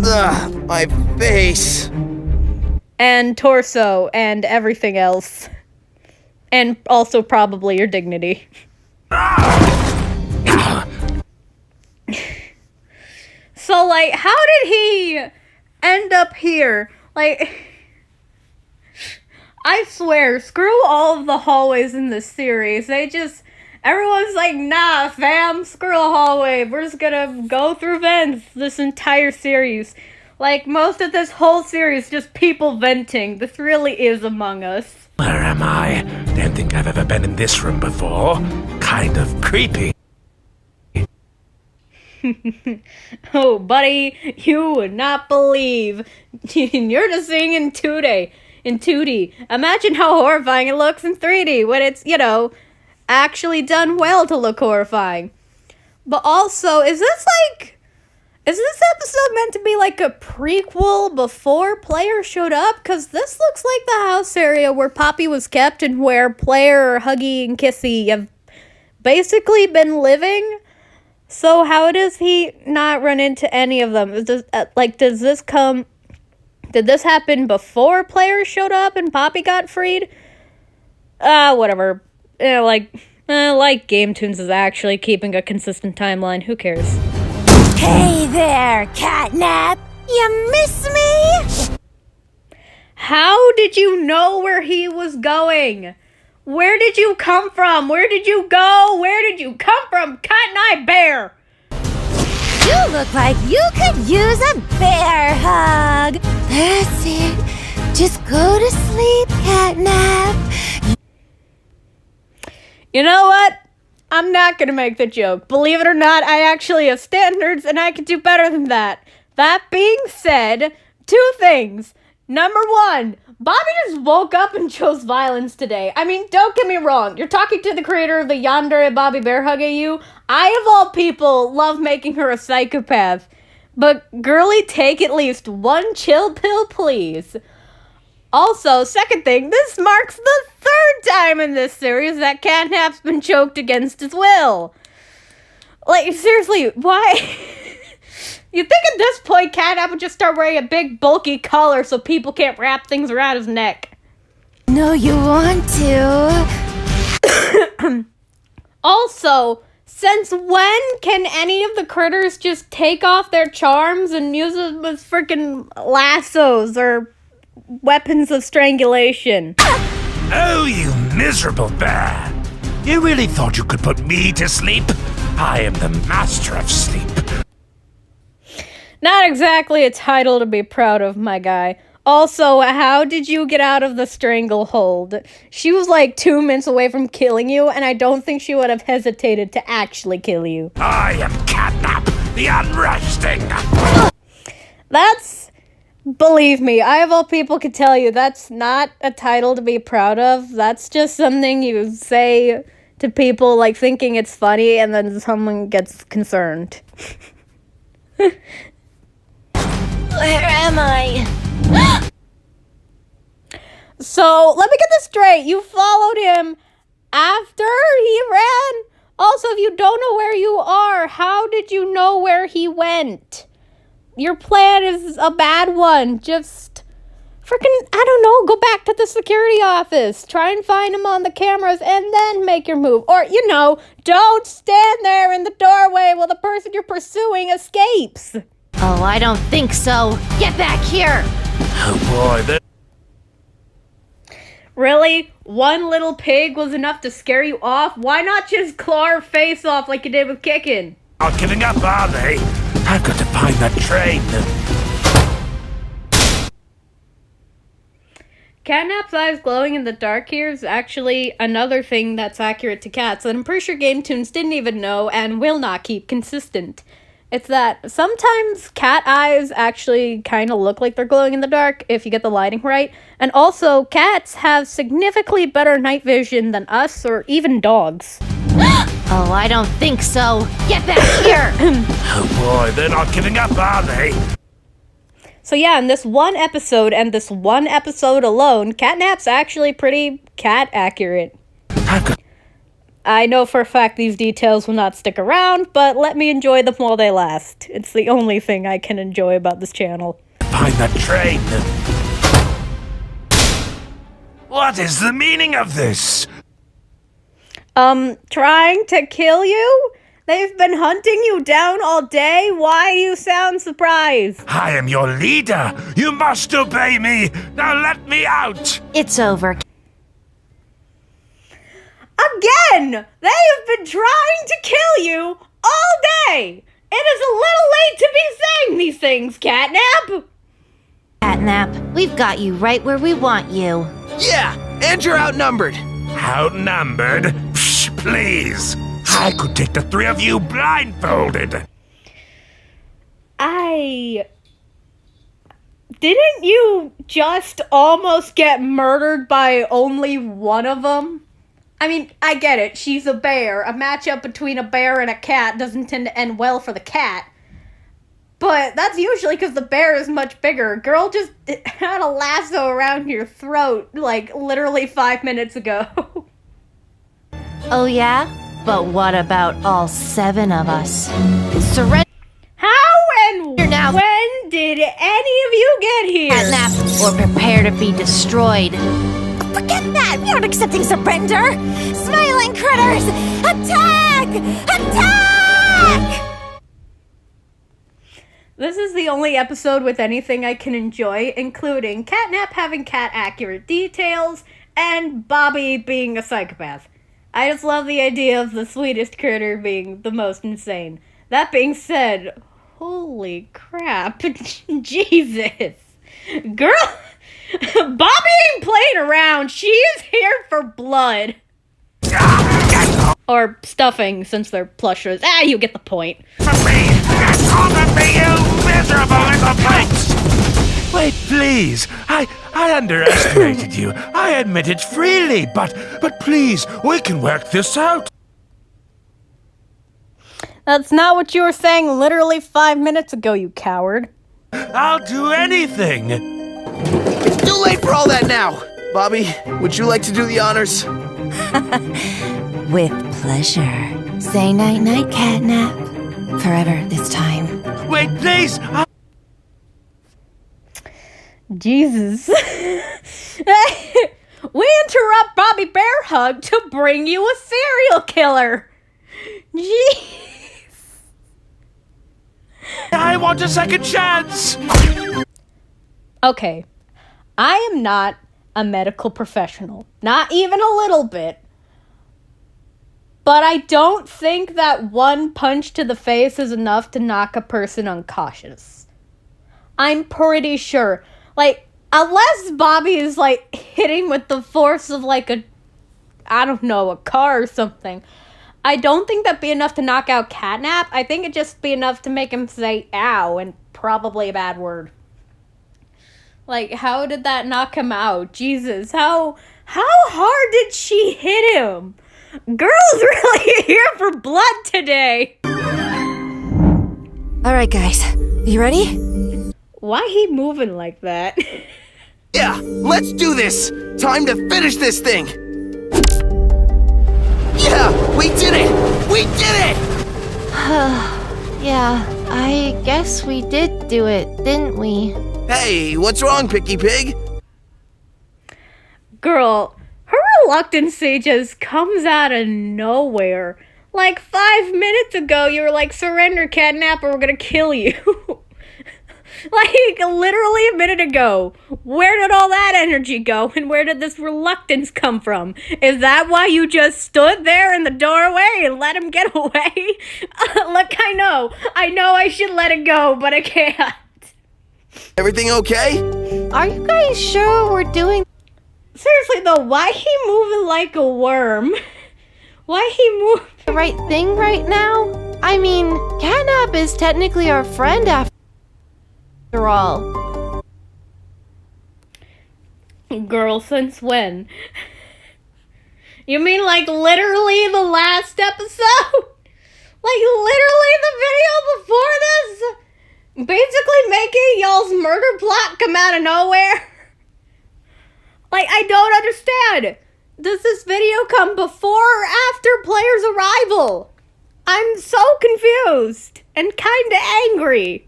Ugh, my face.
And torso, and everything else. And also probably your dignity. So, how did he end up here? I swear, screw all of the hallways in this series. Everyone's like, nah, fam, screw a hallway. We're just gonna go through vents this entire series. Most of this whole series, just people venting. This really is Among Us.
Where am I? Don't think I've ever been in this room before. Kind of creepy.
Oh, buddy, you would not believe. You're just seeing in 2D. In 2D. Imagine how horrifying it looks in 3D when it's, actually done well to look horrifying. But also, is this episode meant to be like a prequel before Player showed up? Because this looks like the house area where Poppy was kept and where Player, Huggy, and Kissy have basically been living. So how does he not run into any of them? Did this happen before Player showed up and Poppy got freed? Whatever. Like gametoons is actually keeping a consistent timeline. Who cares?
Hey there, Catnap! You miss me?
How did you know where he was going? Where did you come from? Where did you go? Where did you come from, Cotton Eye Bear?
You look like you could use a bear hug. That's it. Just go to sleep, Catnap.
You know what? I'm not gonna make the joke. Believe it or not, I actually have standards and I can do better than that. That being said, 2 things. Number 1, Bobby just woke up and chose violence today. I mean, don't get me wrong. You're talking to the creator of the Yandere Bobby Bear Hug AU. I, of all people, love making her a psychopath. But, girlie, take at least 1 chill pill, please. Also, second thing, this marks the 3rd time in this series that Catnap's been choked against his will. Like, seriously, why? You think at this point Catnap would just start wearing a big bulky collar so people can't wrap things around his neck?
No, you want to.
Also, since when can any of the critters just take off their charms and use them as freaking lassos or weapons of strangulation?
Oh, you miserable bear! You really thought you could put me to sleep? I am the master of sleep.
Not exactly a title to be proud of, my guy. Also, how did you get out of the stranglehold? She was like 2 minutes away from killing you, and I don't think she would have hesitated to actually kill you.
I am Catnap, the Unresting!
That's... Believe me, I of all people could tell you that's not a title to be proud of. That's just something you say to people, like, thinking it's funny, and then someone gets concerned.
Where am I?
So, let me get this straight. You followed him after he ran? Also, if you don't know where you are, how did you know where he went? Your plan is a bad one. Just freaking, I don't know, go back to the security office. Try and find him on the cameras and then make your move. Or, don't stand there in the doorway while the person you're pursuing escapes.
Oh, I don't think so. Get back here!
Oh boy,
Really? 1 little pig was enough to scare you off? Why not just claw her face off like you did with Kickin'?
Not giving up, are they? I've got to find that train.
Catnap's eyes glowing in the dark here is actually another thing that's accurate to cats that I'm pretty sure gametoons didn't even know and will not keep consistent. It's that sometimes cat eyes actually kind of look like they're glowing in the dark if you get the lighting right. And also, cats have significantly better night vision than us or even dogs.
Oh, I don't think so. Get back here!
Oh boy, they're not giving up, are they?
So yeah, in this one episode and this one episode alone, Catnap's actually pretty cat accurate. I know for a fact these details will not stick around, but let me enjoy them while they last. It's the only thing I can enjoy about this channel.
Find that train. What is the meaning of this?
Trying to kill you? They've been hunting you down all day? Why do you sound surprised?
I am your leader. You must obey me. Now let me out.
It's over.
Again! They have been trying to kill you all day! It is a little late to be saying these things, Catnap!
Catnap, we've got you right where we want you.
Yeah, and you're outnumbered.
Outnumbered? Psh, please. I could take the 3 of you blindfolded.
Didn't you just almost get murdered by only one of them? I mean, I get it. She's a bear. A matchup between a bear and a cat doesn't tend to end well for the cat. But that's usually because the bear is much bigger. Girl just had a lasso around your throat, like, literally 5 minutes ago.
Oh yeah? But what about all 7 of us? Surrender
How and
now.
When did any of you get here?
Catnap, or prepare to be destroyed. Forget that! We aren't accepting surrender! Smiling critters! Attack! Attack!
This is the only episode with anything I can enjoy, including Catnap having cat-accurate details, and Bobby being a psychopath. I just love the idea of the sweetest critter being the most insane. That being said, holy crap, Jesus. Girl, Bobby ain't playing around. She is here for blood. Or stuffing, since they're plushes. You get the point.
Wait, please. I underestimated you. I admit it freely, but please, we can work this out.
That's not what you were saying literally 5 minutes ago, you coward.
I'll do anything.
It's too late for all that now. Bobby, would you like to do the honors?
With pleasure. Say night-night, Catnap. Forever this time.
Wait, please.
Jesus. We interrupt Bobby Bear Hug to bring you a serial killer. Jeez.
I want a second chance.
Okay. I am not a medical professional. Not even a little bit. But I don't think that one punch to the face is enough to knock a person unconscious. I'm pretty sure. Like, unless Bobby is, like, hitting with the force of, like, a car or something, I don't think that'd be enough to knock out Catnap. I think it'd just be enough to make him say, ow, and probably a bad word. Like, how did that knock him out? Jesus, how hard did she hit him? Girl's really here for blood today.
Alright, guys. You ready?
Why he moving like that?
Yeah, let's do this. Time to finish this thing. Yeah, we did it. We did it.
Yeah, I guess we did do it, didn't we?
Hey, what's wrong, Picky Pig?
Girl, her reluctancy just comes out of nowhere. Like 5 minutes ago, you were like, surrender, Catnap, or we're gonna kill you. Like, literally a minute ago. Where did all that energy go, and where did this reluctance come from? Is that why you just stood there in the doorway and let him get away? Look, I know I should let it go, but I can't.
Everything okay?
Are you guys sure we're doing...
Seriously though, why he moving like a worm? Why he move
the right thing right now? I mean, Catnap is technically our friend after all.
Girl, since when? You mean like literally the last episode? Like literally the video before this? Basically making y'all's murder plot come out of nowhere? Like, I don't understand. Does this video come before or after player's arrival? I'm so confused and kinda angry.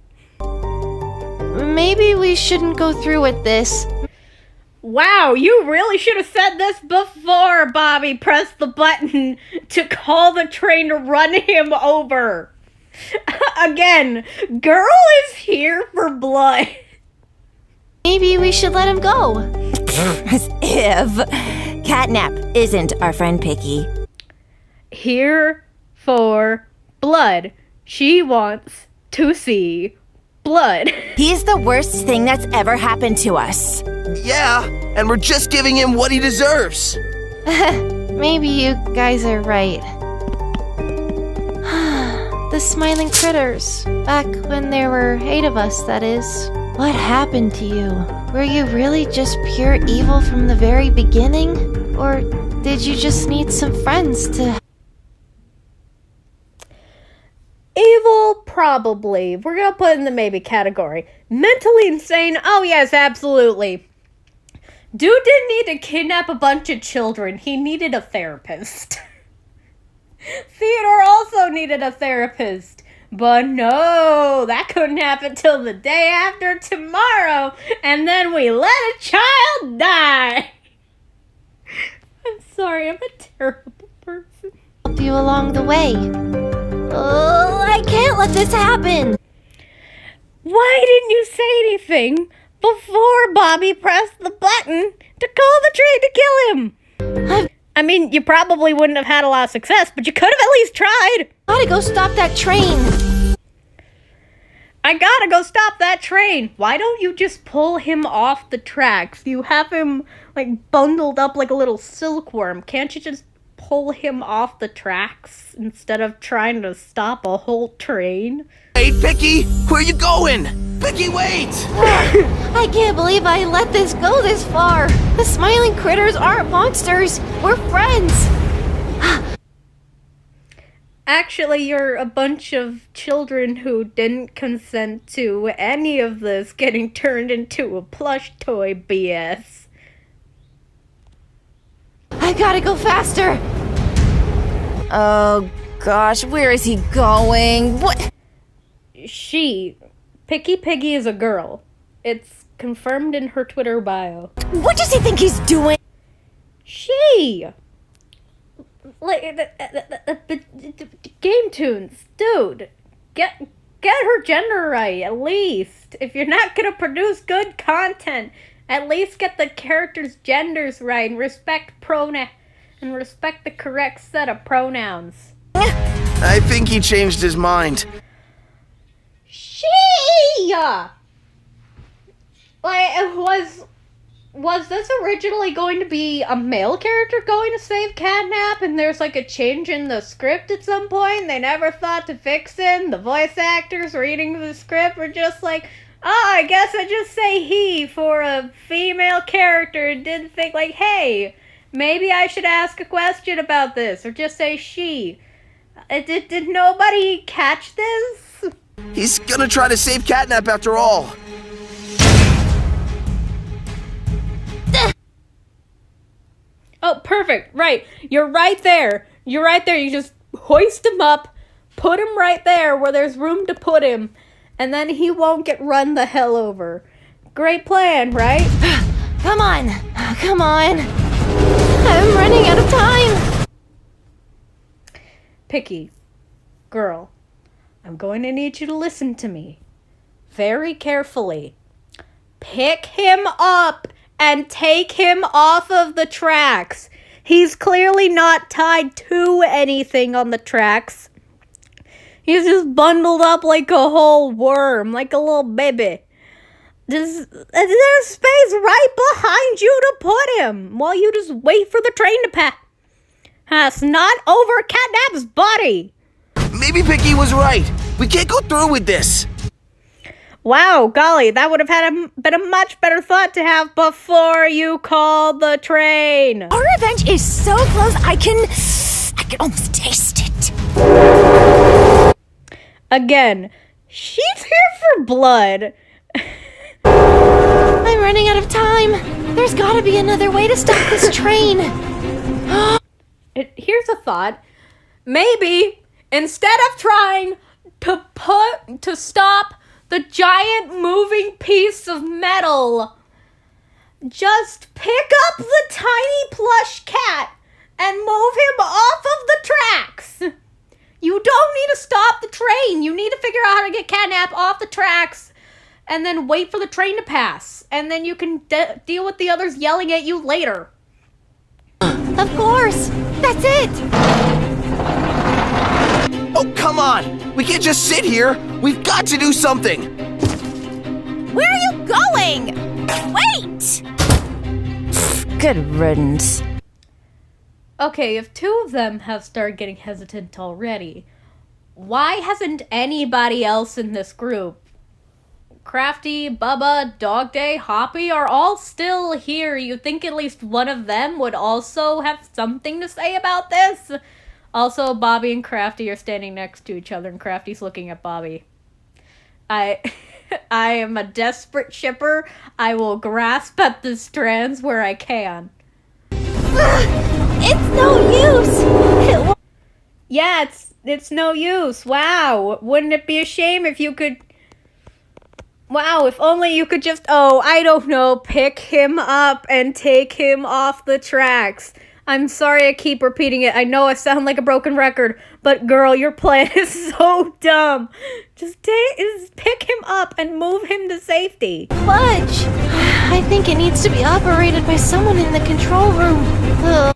Maybe we shouldn't go through with this.
Wow, you really should have said this before Bobby pressed the button to call the train to run him over. Again, girl is here for blood.
Maybe we should let him go. As if. Catnap isn't our friend Picky.
Here for blood. She wants to see blood.
He's the worst thing that's ever happened to us.
Yeah, and we're just giving him what he deserves.
Maybe you guys are right. The smiling critters. Back when there were 8 of us, that is. What happened to you? Were you really just pure evil from the very beginning? Or did you just need some friends to...
Evil, probably. We're gonna put in the maybe category. Mentally insane? Oh yes, absolutely. Dude didn't need to kidnap a bunch of children. He needed a therapist. Theodore also needed a therapist. But no, that couldn't happen till the day after tomorrow. And then we let a child die. I'm sorry, I'm a terrible person.
Help you along the way. Oh, I can't let this happen.
Why didn't you say anything before Bobby pressed the button to call the train to kill him? I mean, you probably wouldn't have had a lot of success, but you could have at least tried.
Gotta go stop that train.
I gotta go stop that train. Why don't you just pull him off the tracks? You have him, like, bundled up like a little silkworm. Can't you just pull him off the tracks instead of trying to stop a whole train?
Hey, Picky, where you going? Picky, wait!
I can't believe I let this go this far. The smiling critters aren't monsters. We're friends.
Actually, you're a bunch of children who didn't consent to any of this getting turned into a plush toy BS.
I gotta go faster. Oh gosh, where is he going? What?
Picky Piggy is a girl. It's confirmed in her Twitter bio.
What does he think he's doing?
Gametoons, dude, get her gender right, at least. If you're not gonna produce good content, at least get the characters' genders right and respect the correct set of pronouns.
I think he changed his mind.
Was this originally going to be a male character going to save Catnap, and there's like a change in the script at some point? They never thought to fix it. The voice actors reading the script were just like, oh, I guess I just say he for a female character. Didn't think like, hey, maybe I should ask a question about this, or just say she. Did nobody catch this?
He's gonna try to save Catnap after all.
Oh, perfect. Right. You're right there. You just hoist him up, put him right there where there's room to put him, and then he won't get run the hell over. Great plan, right?
Come on. I'm running out of time.
Picky, girl, I'm going to need you to listen to me very carefully. Pick him up and take him off of the tracks. He's clearly not tied to anything on the tracks. He's just bundled up like a whole worm, like a little baby. There's space right behind you to put him while you just wait for the train to pass. It's not over Catnap's body.
Maybe Picky was right. We can't go through with this.
Wow, golly, that would have been a much better thought to have before you called the train.
Our revenge is so close, I can almost taste it.
Again, she's here for blood.
I'm running out of time. There's gotta be another way to stop this train.
Here's a thought. Maybe, instead of trying to stop the giant moving piece of metal, just pick up the tiny plush cat and move him off of the tracks. You don't need to stop the train. You need to figure out how to get Catnap off the tracks and then wait for the train to pass. And then you can deal with the others yelling at you later.
Of course. That's it.
Oh, come on. We can't just sit here. We've got to do something.
Where are you going? Wait! Good riddance.
Okay, if two of them have started getting hesitant already, why hasn't anybody else in this group Crafty, Bubba, Dog Day, Hoppy are all still here. You'd think at least one of them would also have something to say about this. Also, Bobby and Crafty are standing next to each other, and Crafty's looking at Bobby. I am a desperate shipper. I will grasp at the strands where I can.
It's no use!
Yeah, it's no use. Wow. Wouldn't it be a shame if you could... Wow, if only you could just, I don't know, pick him up and take him off the tracks. I'm sorry I keep repeating it. I know I sound like a broken record, but girl, your plan is so dumb. Just pick him up and move him to safety.
Fudge! I think it needs to be operated by someone in the control room. Ugh.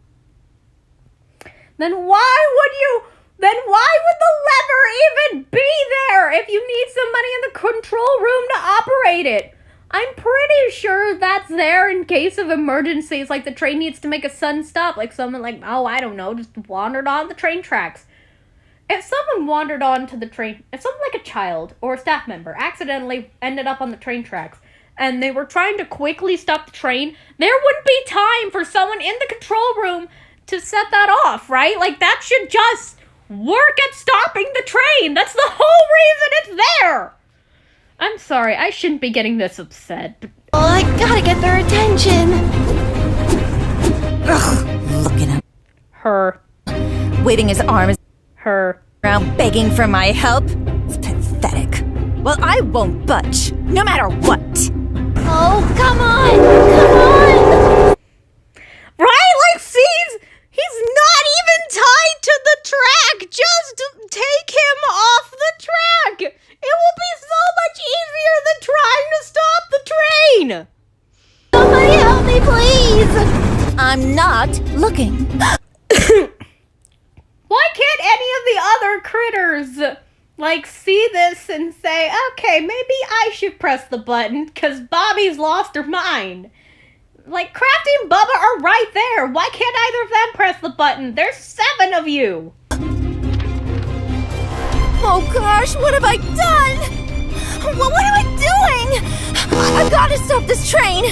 Then why would the lever even be there if you need somebody in the control room to operate it? I'm pretty sure that's there in case of emergencies, like the train needs to make a sudden stop, like someone I don't know, just wandered on the train tracks. If someone wandered onto the train, if someone like a child or a staff member accidentally ended up on the train tracks and they were trying to quickly stop the train, there wouldn't be time for someone in the control room to set that off, right? Like, that should just work at stopping the train. That's the whole reason it's there. I'm sorry, I shouldn't be getting this upset.
Oh, I gotta get their attention.
Ugh, looking at
her.
Waving his arms.
Her.
Around begging for my help. It's pathetic. Well, I won't budge, no matter what.
Oh, come on! Come on!
Right? Like, he's not even tied to the track. Just take him off the track. It will be so much easier than trying to stop the train.
Somebody help me, please.
I'm not looking.
Why can't any of the other critters, see this and say, okay, maybe I should press the button because Bobby's lost her mind? Like, Crafty and Bubba are right there. Why can't either of them press the button? There's 7 of you.
Oh gosh, what have I done? What am I doing? I've got to stop this train.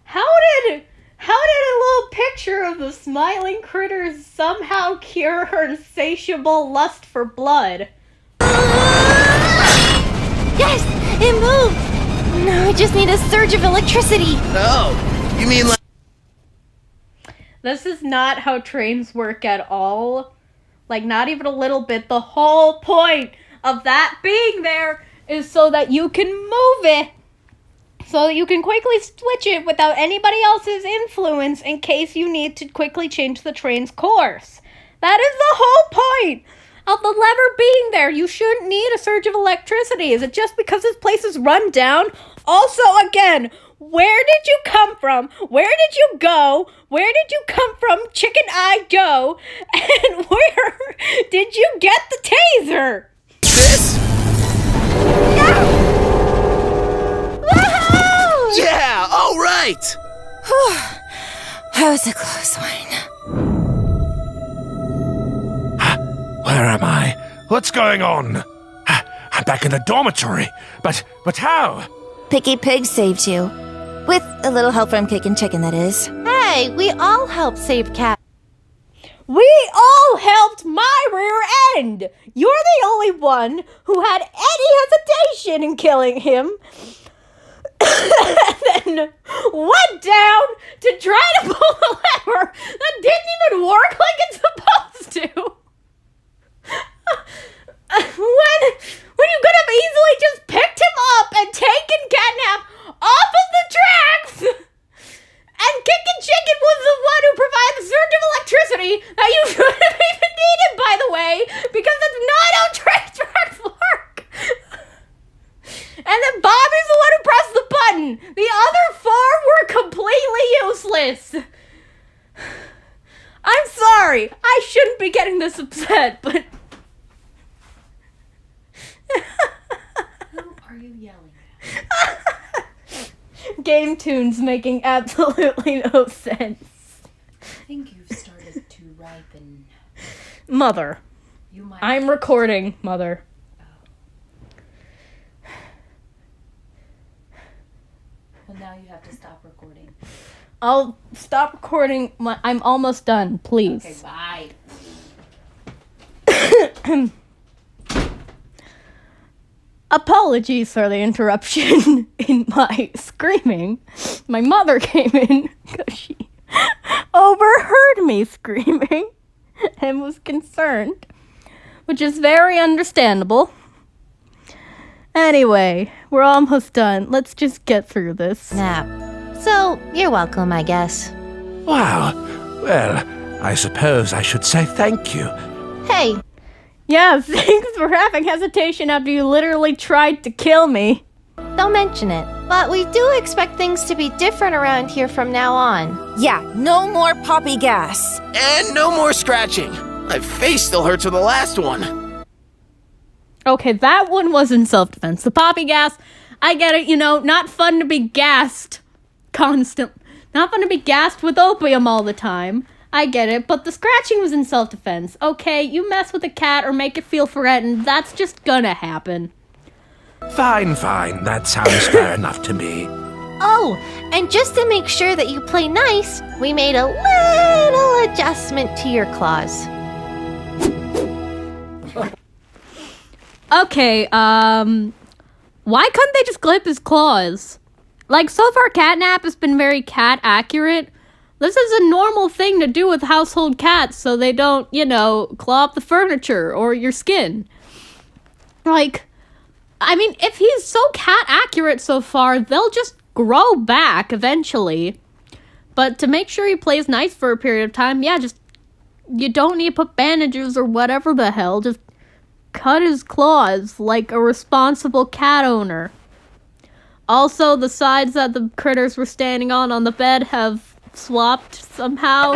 How did a little picture of the smiling critters somehow cure her insatiable lust for blood?
Yes, it moved. No, I just need a surge of electricity.
Oh, you mean like...
This is not how trains work at all. Like, not even a little bit. The whole point of that being there is so that you can move it. So that you can quickly switch it without anybody else's influence in case you need to quickly change the train's course. That is the whole point of the lever being there. You shouldn't need a surge of electricity. Is it just because this place is run down? Also, again, where did you come from? Where did you go? Where did you come from, Chicken Eye Joe? And where did you get the taser?
This?
Yeah!
Yeah, all right!
That was a close one.
Where am I? What's going on? I'm back in the dormitory. But how?
Picky Pig saved you. With a little help from Cake and Chicken, that is.
Hey, we all helped save Cat.
We all helped my rear end. You're the only one who had any hesitation in killing him. And then went down to try to pull the lever that didn't even work like it's supposed to. When you could have easily just picked him up and taken Catnap off of the tracks. And Kickin' Chicken was the one who provided the surge of electricity that you should have even needed, by the way, because that's not how train tracks work. And then Bobby's the one who pressed the button. The other 4 were completely useless. I'm sorry. I shouldn't be getting this upset, but...
Who are you yelling at?
Gametoons making absolutely no sense.
I think you've started to ripen.
Mother.
You might
I'm recording, Mother. Now you have to stop recording. I'll stop recording. I'm almost done, please.
Okay, bye.
Apologies for the interruption in my screaming. My mother came in because she overheard me screaming and was concerned, which is very understandable. Anyway, we're almost done. Let's just get through this.
Snap. So, you're welcome, I guess.
Wow. Well, I suppose I should say thank you.
Hey.
Yeah, thanks for having hesitation after you literally tried to kill me.
Don't mention it. But we do expect things to be different around here from now on.
Yeah, no more poppy gas.
And no more scratching. My face still hurts from the last one.
Okay, that one was in self-defense. The poppy gas, I get it, not fun to be gassed constant. Not fun to be gassed with opium all the time. I get it, but the scratching was in self-defense. Okay, you mess with a cat or make it feel threatened, that's just gonna happen.
Fine. That sounds fair enough to me.
Oh, and just to make sure that you play nice, we made a little adjustment to your claws.
Okay, why couldn't they just clip his claws? Like, so far Catnap has been very cat accurate. This is a normal thing to do with household cats so they don't, claw up the furniture or your skin. Like, I mean, if he's so cat accurate so far, they'll just grow back eventually. But to make sure he plays nice for a period of time, yeah, you don't need to put bandages or whatever the hell, just cut his claws like a responsible cat owner. Also, the sides that the critters were standing on the bed have swapped somehow.